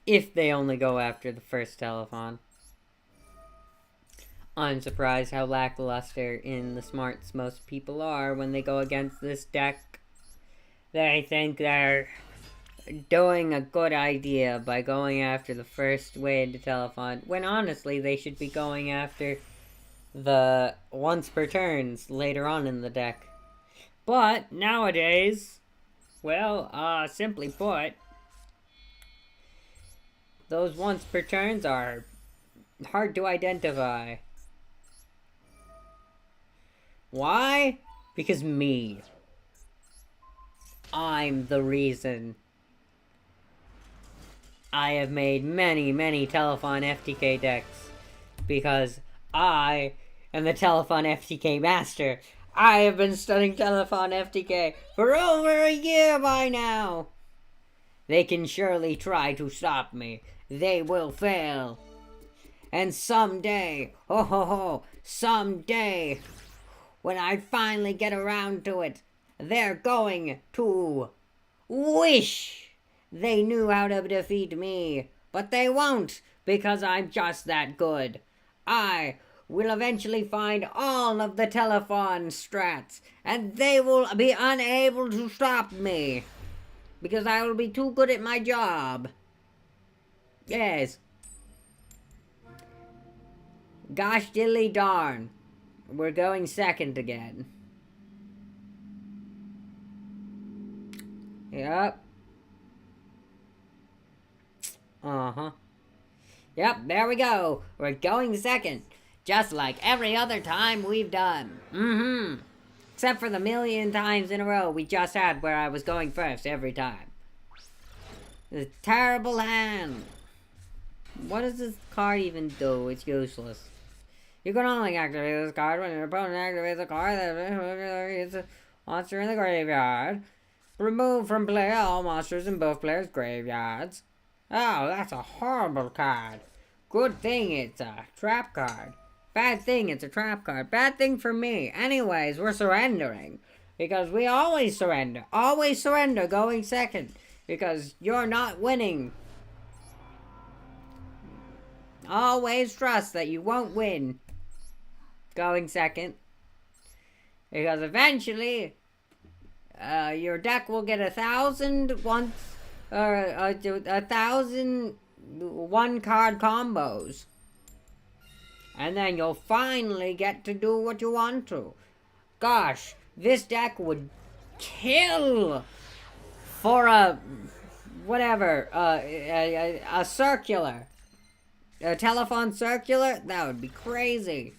If they only go after the first Telefon. I'm surprised how lackluster in the smarts most people are when they go against this deck. They think they're doing a good idea by going after the first way into Telefon, when honestly they should be going after the once per turns later on in the deck. But nowadays, well, simply put, those once per turns are hard to identify. Why? Because me. I'm the reason. I have made many, many Telefon FTK decks because I am the Telefon FTK master. I have been studying Telefon FTK for over a year by now. They can surely try to stop me. They will fail. And someday, ho ho ho, someday, when I finally get around to it, they're going to wish they knew how to defeat me, but they won't, because I'm just that good. I will eventually find all of the Telefon strats, and they will be unable to stop me. Because I will be too good at my job. Yes. Gosh dilly darn. We're going second again. Yep. Uh-huh. Yep, there we go. We're going second. Just like every other time we've done. Mm-hmm. Except for the million times in a row we just had where I was going first every time. It's a terrible hand. What does this card even do? It's useless. You can only activate this card when your opponent activates a card that is a monster in the graveyard. Remove from play all monsters in both players' graveyards. Oh, that's a horrible card. Good thing it's a trap card. Bad thing it's a trap card. Bad thing for me. Anyways, we're surrendering. Because we always surrender. Always surrender going second. Because you're not winning. Always trust that you won't win going second. Because eventually, your deck will get 1,000 once, or 1,000 one-card combos. And then you'll finally get to do what you want to. Gosh, this deck would kill for a, whatever, a circular. A Telefon circular? That would be crazy.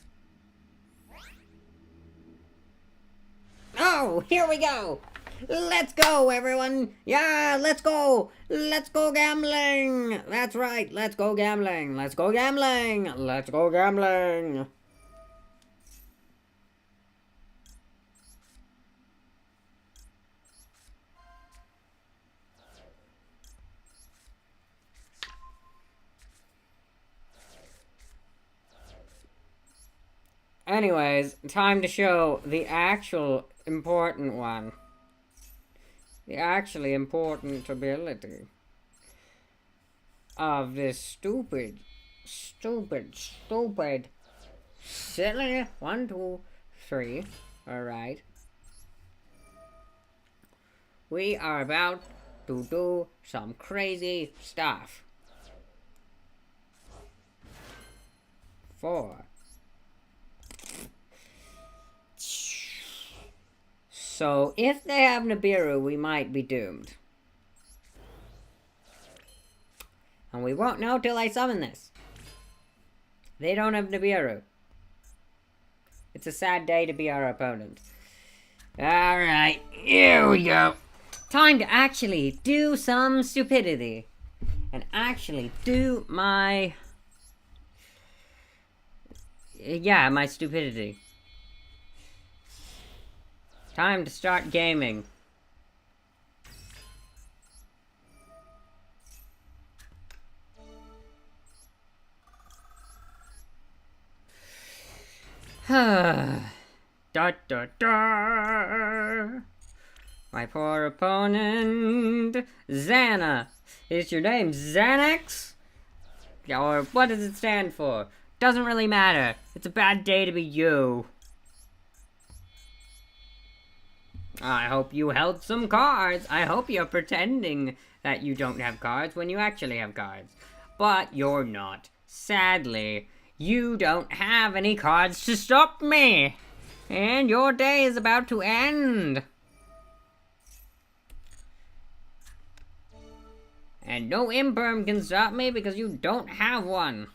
Oh, here we go. Let's go, everyone. Yeah, let's go. Let's go gambling. That's right. Let's go gambling. Let's go gambling. Let's go gambling. Anyways, time to show the actual important one. The actually important ability of this stupid, silly 1, 2, 3. Alright. We are about to do some crazy stuff. 4. So, if they have Nibiru, we might be doomed. And we won't know till I summon this. They don't have Nibiru. It's a sad day to be our opponent. Alright, here we go. Time to actually do some stupidity. And actually do my... yeah, my stupidity. Time to start gaming. Da da da. My poor opponent, Xana. Is your name Xanax? Or what does it stand for? Doesn't really matter. It's a bad day to be you. I hope you held some cards. I hope you're pretending that you don't have cards when you actually have cards. But you're not. Sadly, you don't have any cards to stop me. And your day is about to end. And no imperm can stop me because you don't have one.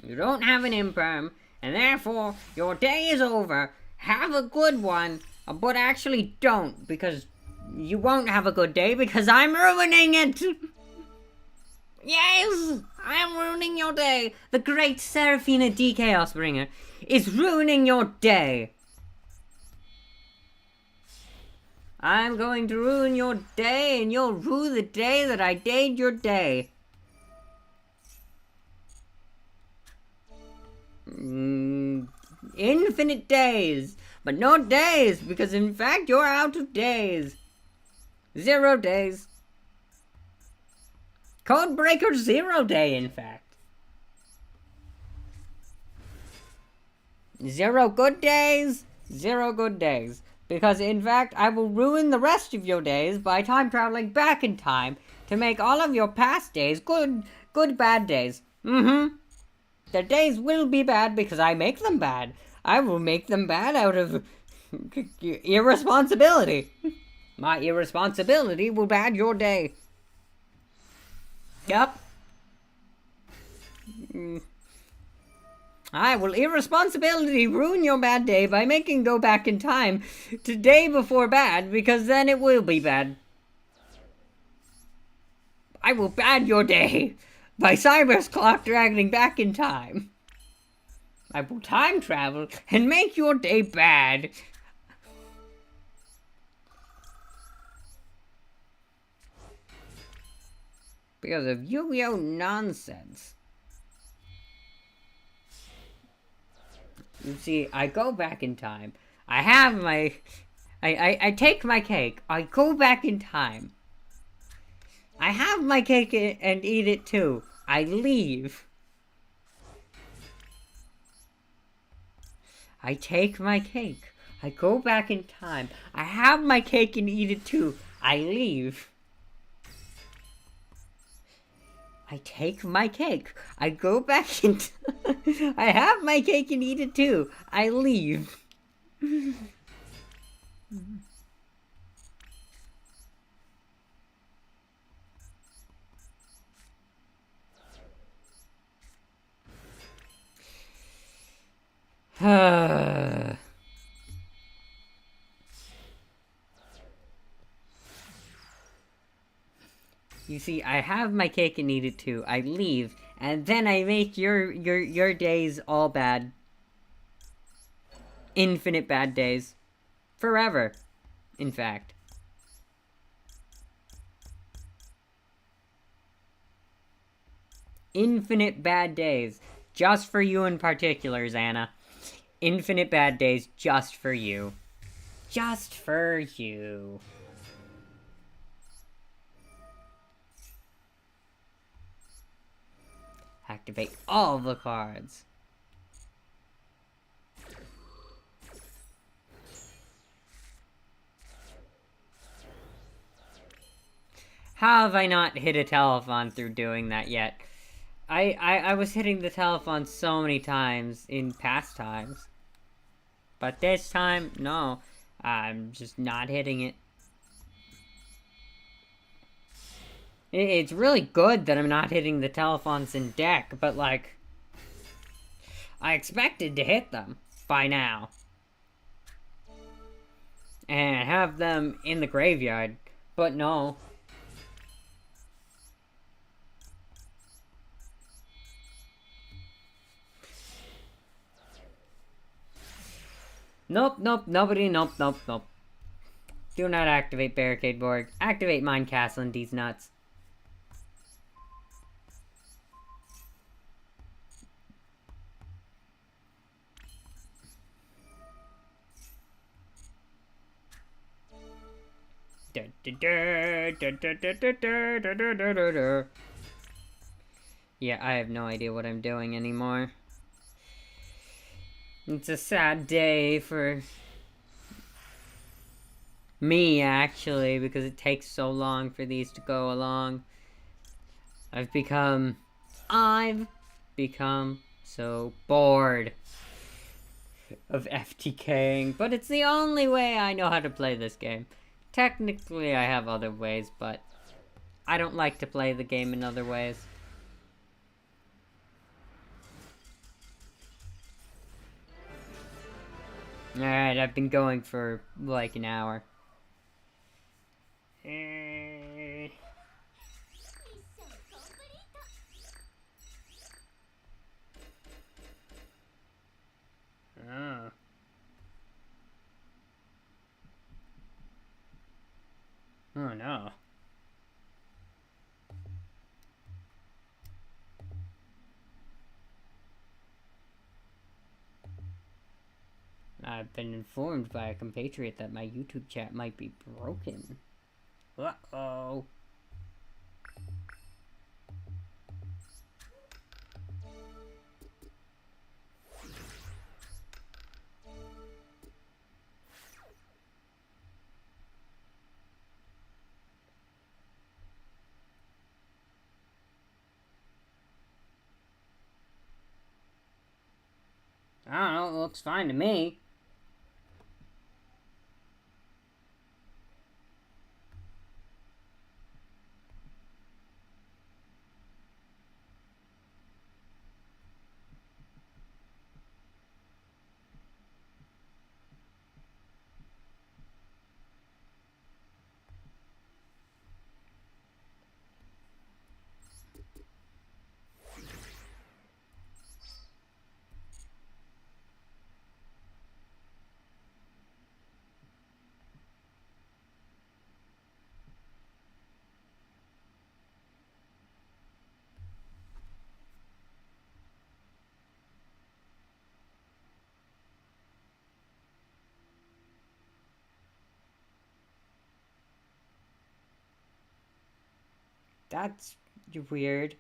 You don't have an imperm, and therefore, your day is over. Have a good one, but actually don't, because you won't have a good day, because I'm ruining it! Yes! I'm ruining your day! The great Seraphina D Chaos Bringer is ruining your day! I'm going to ruin your day, and you'll rue the day that I dayed your day. Infinite days, but no days, because in fact you're out of days. 0 days. Codebreaker 0 day, in fact. 0 good days, 0 good days. Because, in fact, I will ruin the rest of your days by time traveling back in time to make all of your past days good bad days. The days will be bad because I make them bad. I will make them bad out of irresponsibility. My irresponsibility will bad your day. Yep. I will irresponsibility ruin your bad day by making go back in time to day before bad, because then it will be bad. I will bad your day by Cyber's clock dragging back in time. I will time travel and make your day bad. Because of Yu-Gi-Oh! Nonsense. You see, I go back in time. I have my... I take my cake. I go back in time. I have my cake and eat it too. I leave. I take my cake. I go back in time. I have my cake and eat it too. I leave. I take my cake. I go back in time. I have my cake and eat it too. I leave. You see, I have my cake and eat it too. I leave, and then I make your days all bad. Infinite bad days. Forever, in fact. Infinite bad days. Just for you in particular, Xana. Infinite bad days just for you. Just for you. Activate all the cards. How have I not hit a Telefon through doing that yet? I was hitting the Telefon so many times in past times. But this time, no. I'm just not hitting it. It's really good that I'm not hitting the Telefons in deck, but like... I expected to hit them by now. And have them in the graveyard, but no. Nope, nobody, nope. Do not activate Barricade Board. Activate Mind Castle and these nuts. Yeah, I have no idea what I'm doing anymore. It's a sad day for me, actually, because it takes so long for these to go along. I've become so bored of FTKing, but it's the only way I know how to play this game. Technically, I have other ways, but I don't like to play the game in other ways. Alright, I've been going for like an hour. Oh. Oh no. I've been informed by a compatriot that my YouTube chat might be broken. Uh-oh. I don't know, it looks fine to me. That's weird.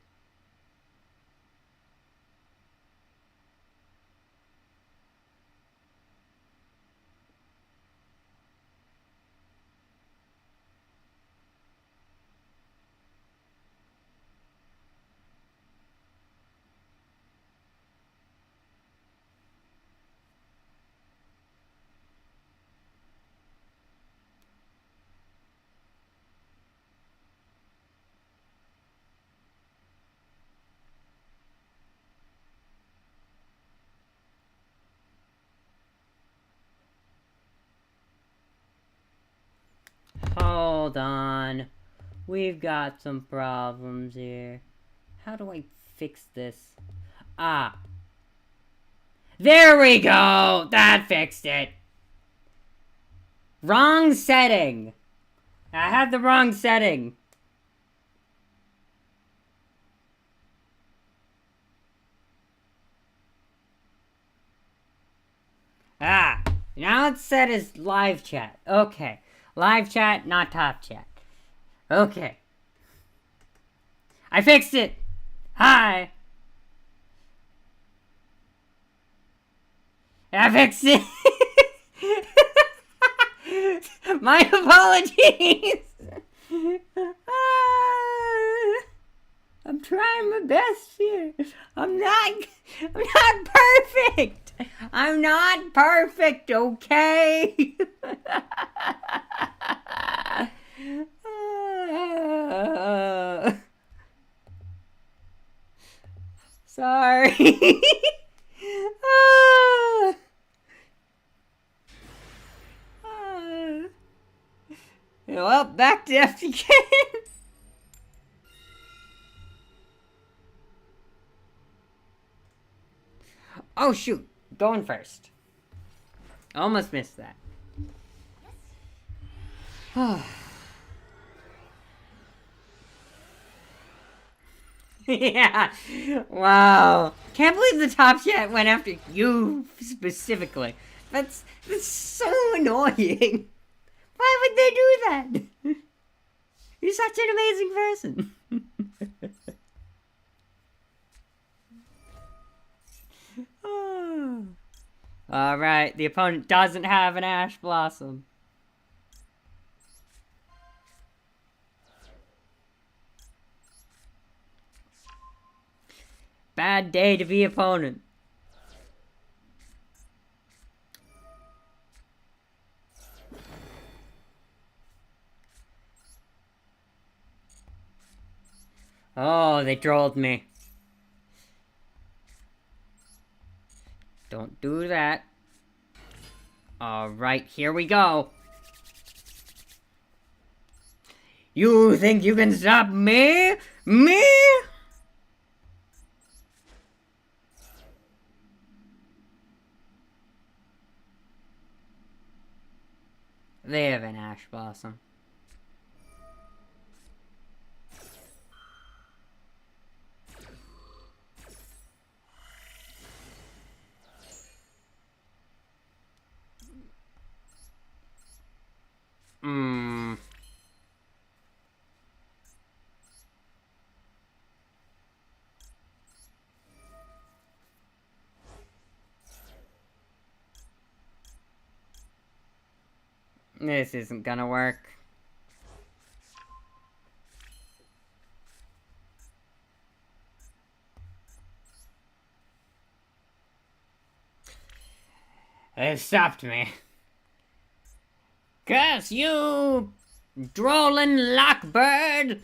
Hold on. We've got some problems here. How do I fix this? Ah. There we go! That fixed it! Wrong setting! I had the wrong setting. Ah. Now it's set as live chat. Okay. Live chat, not top chat. Okay. I fixed it! Hi! I fixed it! My apologies! I'm trying my best here. I'm not perfect! I'm not perfect, okay? Sorry. Well, back to FTKing. Oh shoot, going first. Almost missed that. Yeah. Wow. Can't believe the top chat went after you specifically. That's so annoying. Why would they do that? You're such an amazing person. Alright, the opponent doesn't have an Ash Blossom. Bad day to be opponent. Oh, they trolled me. Don't do that. Alright, here we go. You think you can stop me? Me? They have an Ash Blossom. This isn't gonna work. They've stopped me. Curse you, drolling lockbird!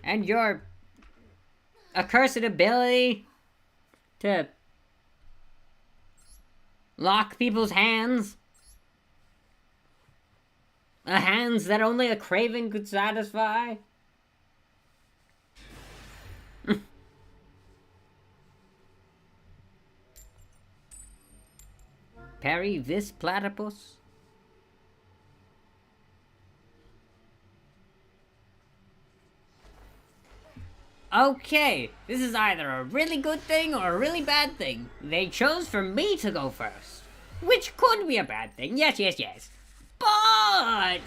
And your accursed ability to lock people's hands. Hands that only a craven could satisfy. Parry this platypus? Okay, this is either a really good thing or a really bad thing. They chose for me to go first. Which could be a bad thing, yes, yes, yes. But...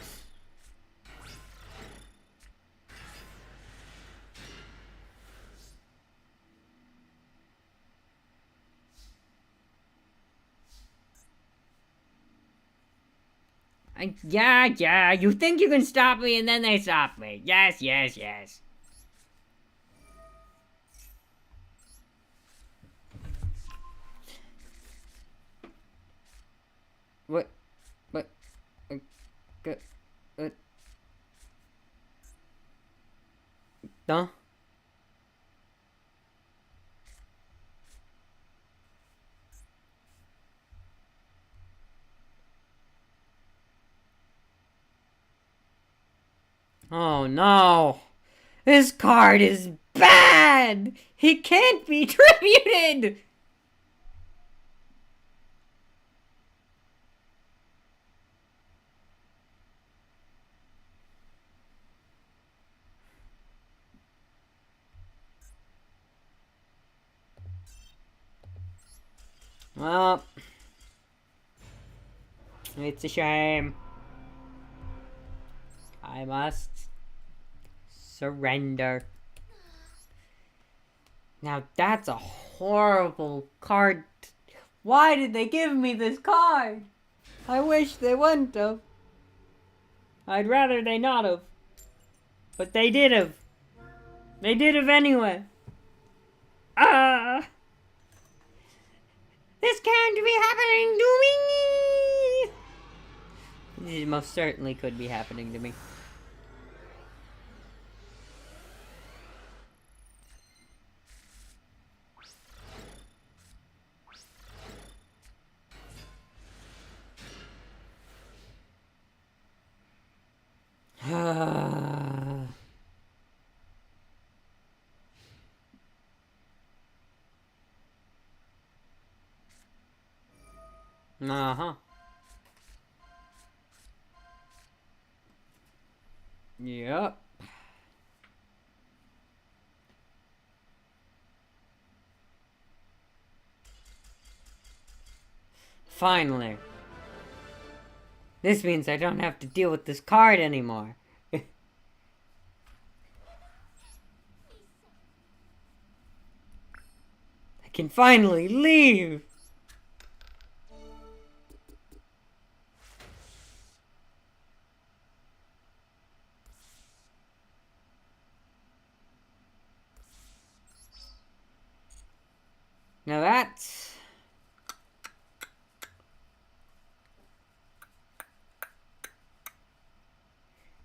yeah, you think you can stop me and then they stop me. Yes, yes, yes. What? No? Oh no! This card is bad! He can't be tributed! Well, it's a shame. I must surrender. Now that's a horrible card. Why did they give me this card? I wish they wouldn't have. I'd rather they not have. But they did have. They did have anyway. This can't be happening to me! It most certainly could be happening to me. Uh-huh. Yep. Finally. This means I don't have to deal with this card anymore. I can finally leave! Now that's...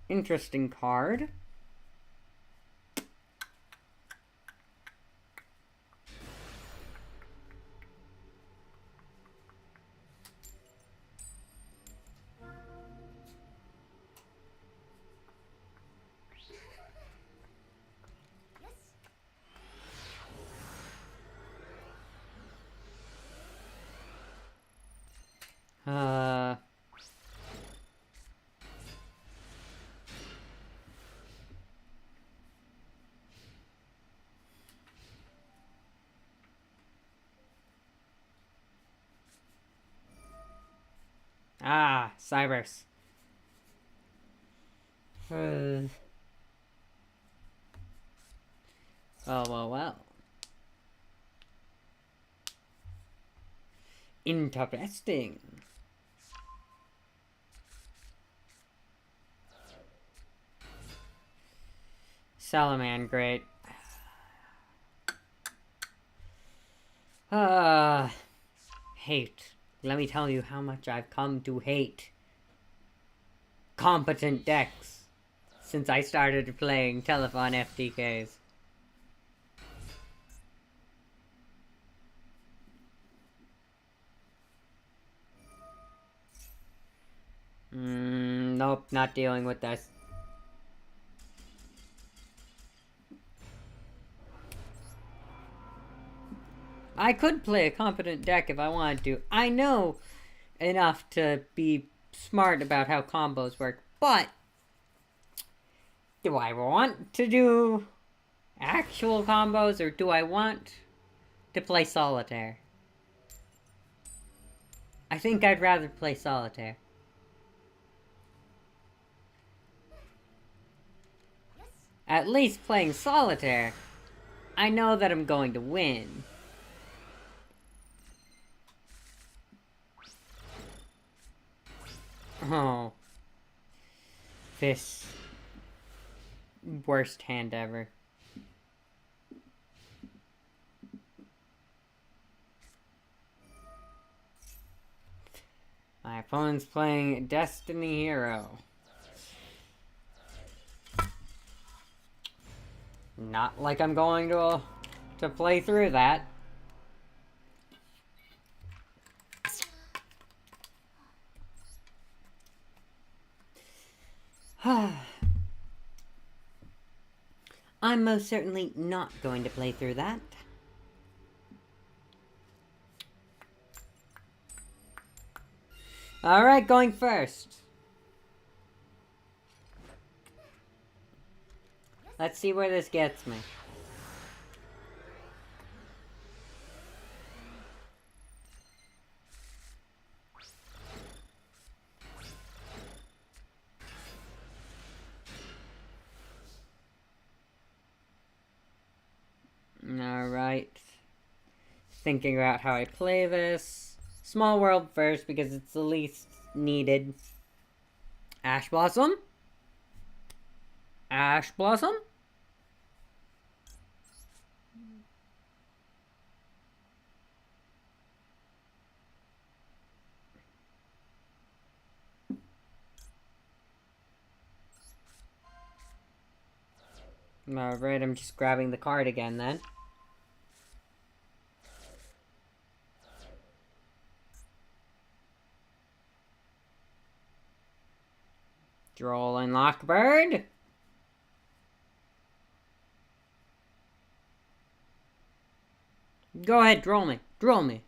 interesting card. Cybers. Well. Interesting. Salaman, great. Hate. Let me tell you how much I've come to hate competent decks since I started playing Telefon FTKs. Nope, not dealing with this. I could play a competent deck if I wanted to. I know enough to be smart about how combos work, but do I want to do actual combos, or do I want to play solitaire? I think I'd rather play solitaire. At least playing solitaire, I know that I'm going to win. Oh. This worst hand ever. My opponent's playing Destiny Hero. Not like I'm going to play through that. I'm most certainly not going to play through that. Alright, going first. Let's see where this gets me. Alright. Thinking about how I play this. Small world first because it's the least needed. Ash Blossom? Ash Blossom? Alright, I'm just grabbing the card again then. Droll and Lockbird. Go ahead, droll me. Droll me.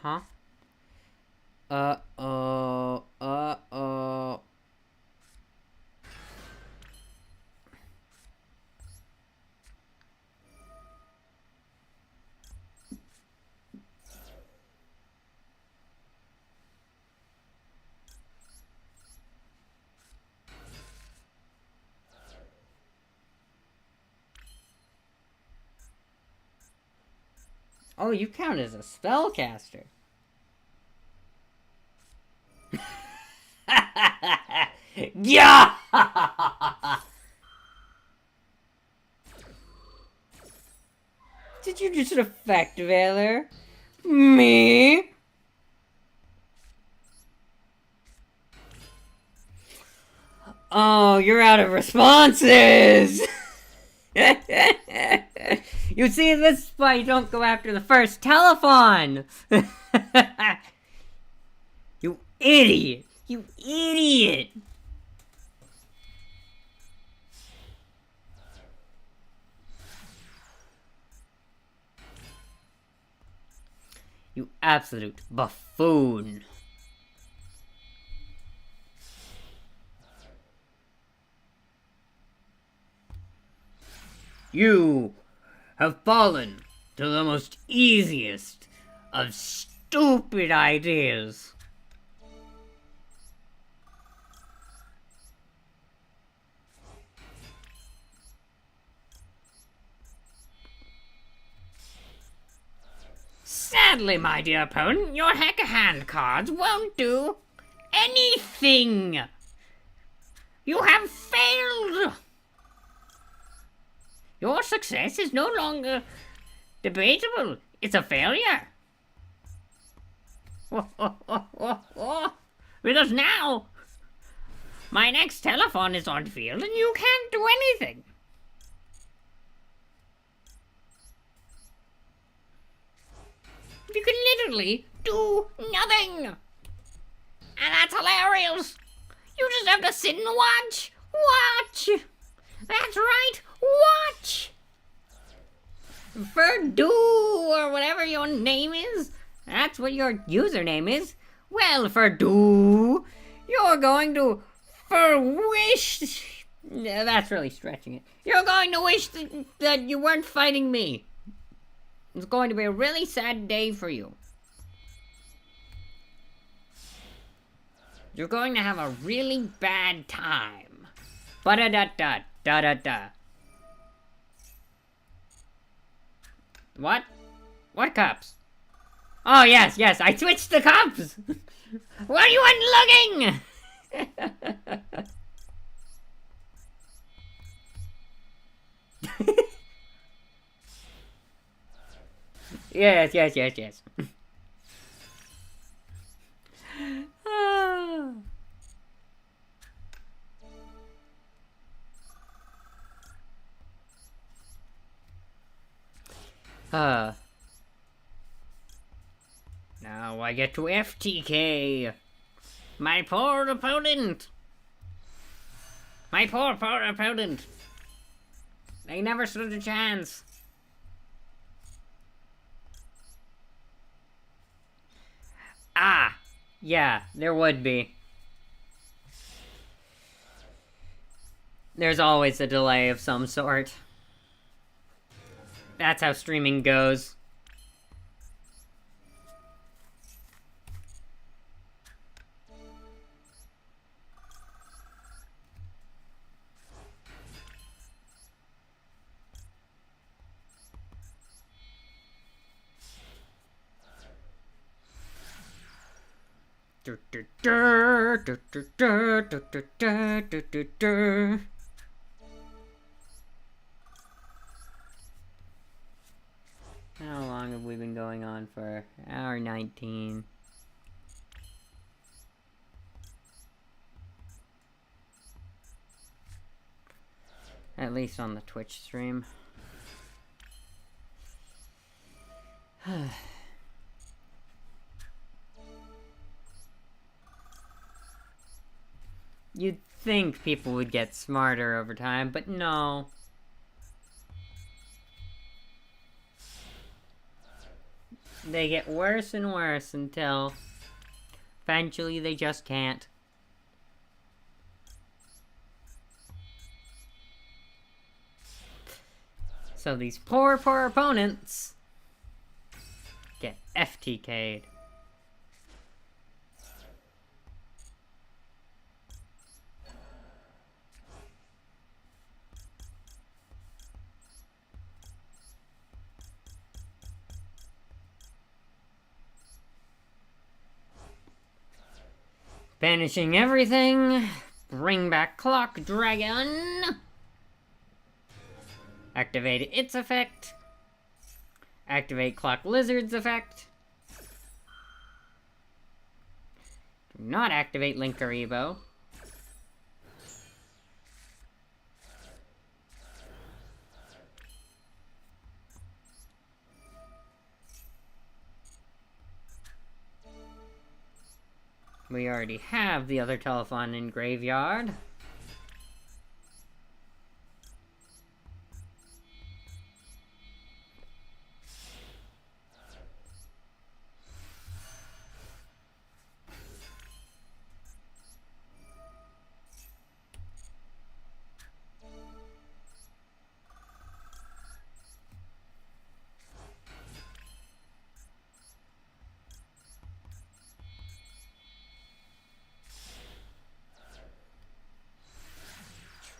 Huh? Uh-oh. Uh-oh. Oh, you count as a spellcaster. Yeah! Did you just effect Valor? Me? Oh, you're out of responses! You see, this is why you don't go after the first Telefon! You idiot! You idiot! You absolute buffoon. You have fallen to the most easiest of stupid ideas. Sadly, my dear opponent, your hacker hand cards won't do anything. You have failed. Your success is no longer debatable. It's a failure. Because now, my next telephone is on field and you can't do anything. You can literally do nothing. And that's hilarious. You just have to sit and watch. Watch. That's right. Watch. Verdu, or whatever your name is. That's what your username is. Well, Verdu, you're going to wish. That's really stretching it. You're going to wish that you weren't fighting me. It's going to be a really sad day for you. You're going to have a really bad time. Ba-da-da-da-da-da-da. What? What cups? Oh, yes, I switched the cups! Where you weren't looking! Yes. Now I get to FTK. My poor opponent. My poor opponent. They never stood a chance. Ah, yeah, there would be. There's always a delay of some sort. That's how streaming goes. How long have we been going on for? Hour 19. At least on the Twitch stream. You'd think people would get smarter over time, but no. They get worse and worse until eventually they just can't. So these poor opponents get FTK'd. Banishing everything. Bring back Clock Dragon. Activate its effect. Activate Clock Lizard's effect. Do not activate Linkaribo. We already have the other Telefon in graveyard.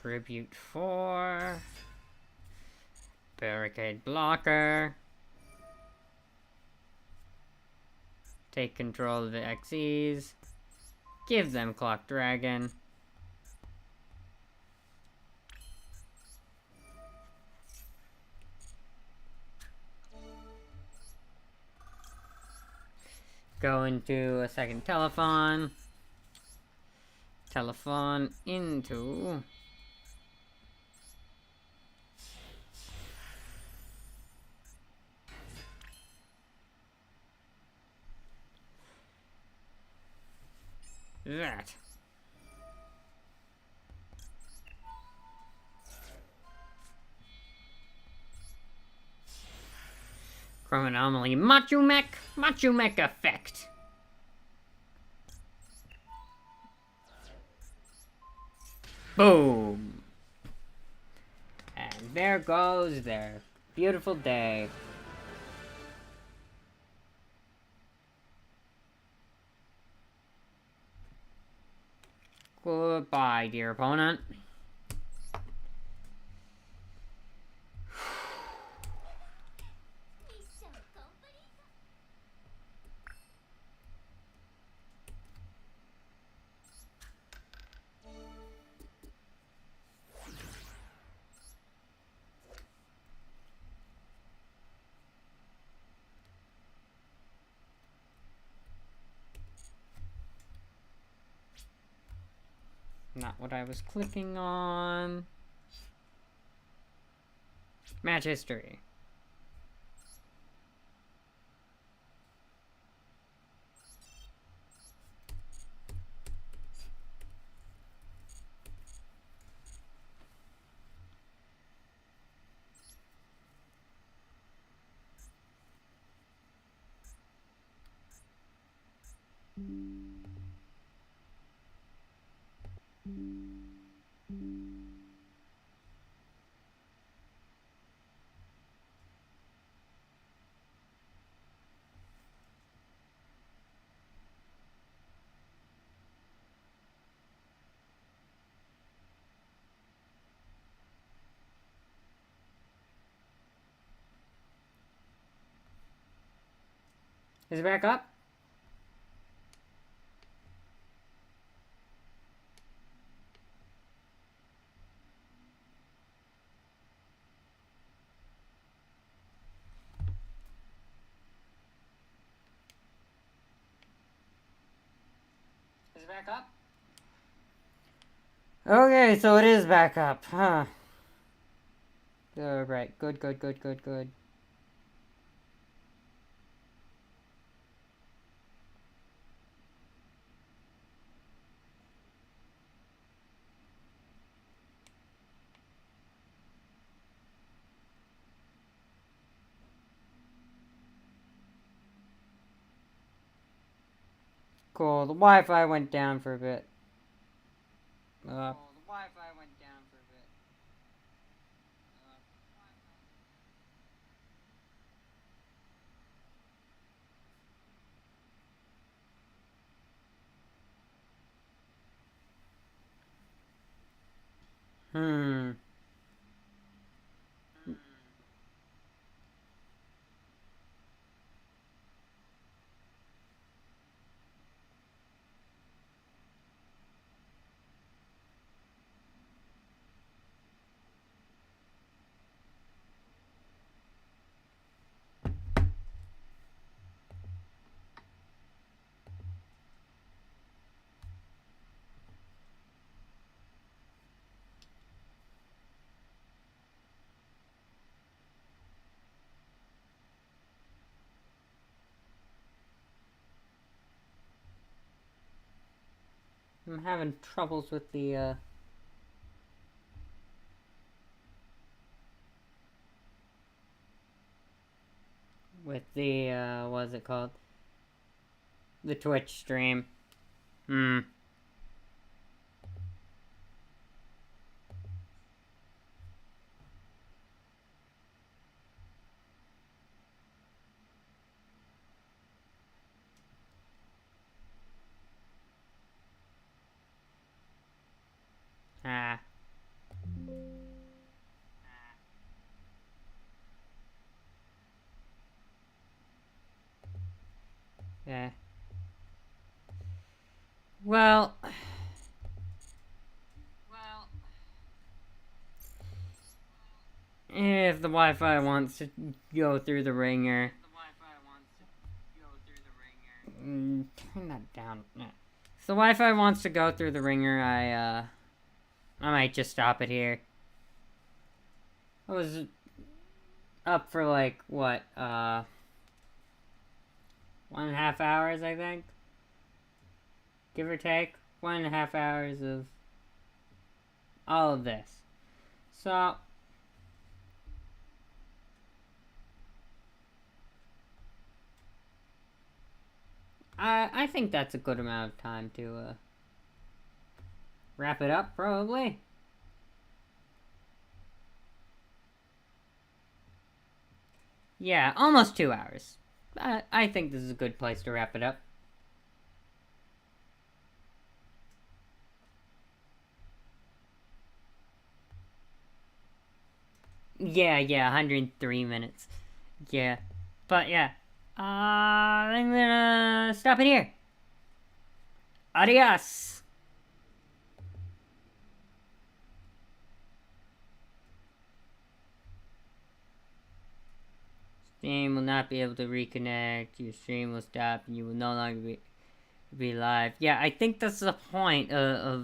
Tribute 4. Barricade blocker. Take control of the XEs. Give them Clock Dragon. Go into a second Telefon. Telefon into... that. Chrome Anomaly Macho Mech effect. Boom. And there goes their beautiful day. Goodbye, dear opponent. Not what I was clicking on. Match history. Is it back up? Is it back up? Okay, so it is back up, huh? Alright, good. Cool, the Wi-Fi went down for a bit. Hmm. I'm having troubles with the, what's it called? The Twitch stream. Hmm. Ah. Yeah. Well, if the Wi-Fi wants to go through the ringer, turn that down. If the Wi-Fi wants to go through the ringer, I might just stop it here. I was up for like what, 1.5 hours, I think, give or take 1.5 hours of all of this. So I think that's a good amount of time to wrap it up, probably. Yeah, almost 2 hours. I think this is a good place to wrap it up. Yeah, 103 minutes. Yeah. But yeah. I'm gonna stop it here. Adios! Stream will not be able to reconnect. Your stream will stop and you will no longer be live. Yeah, I think that's the point of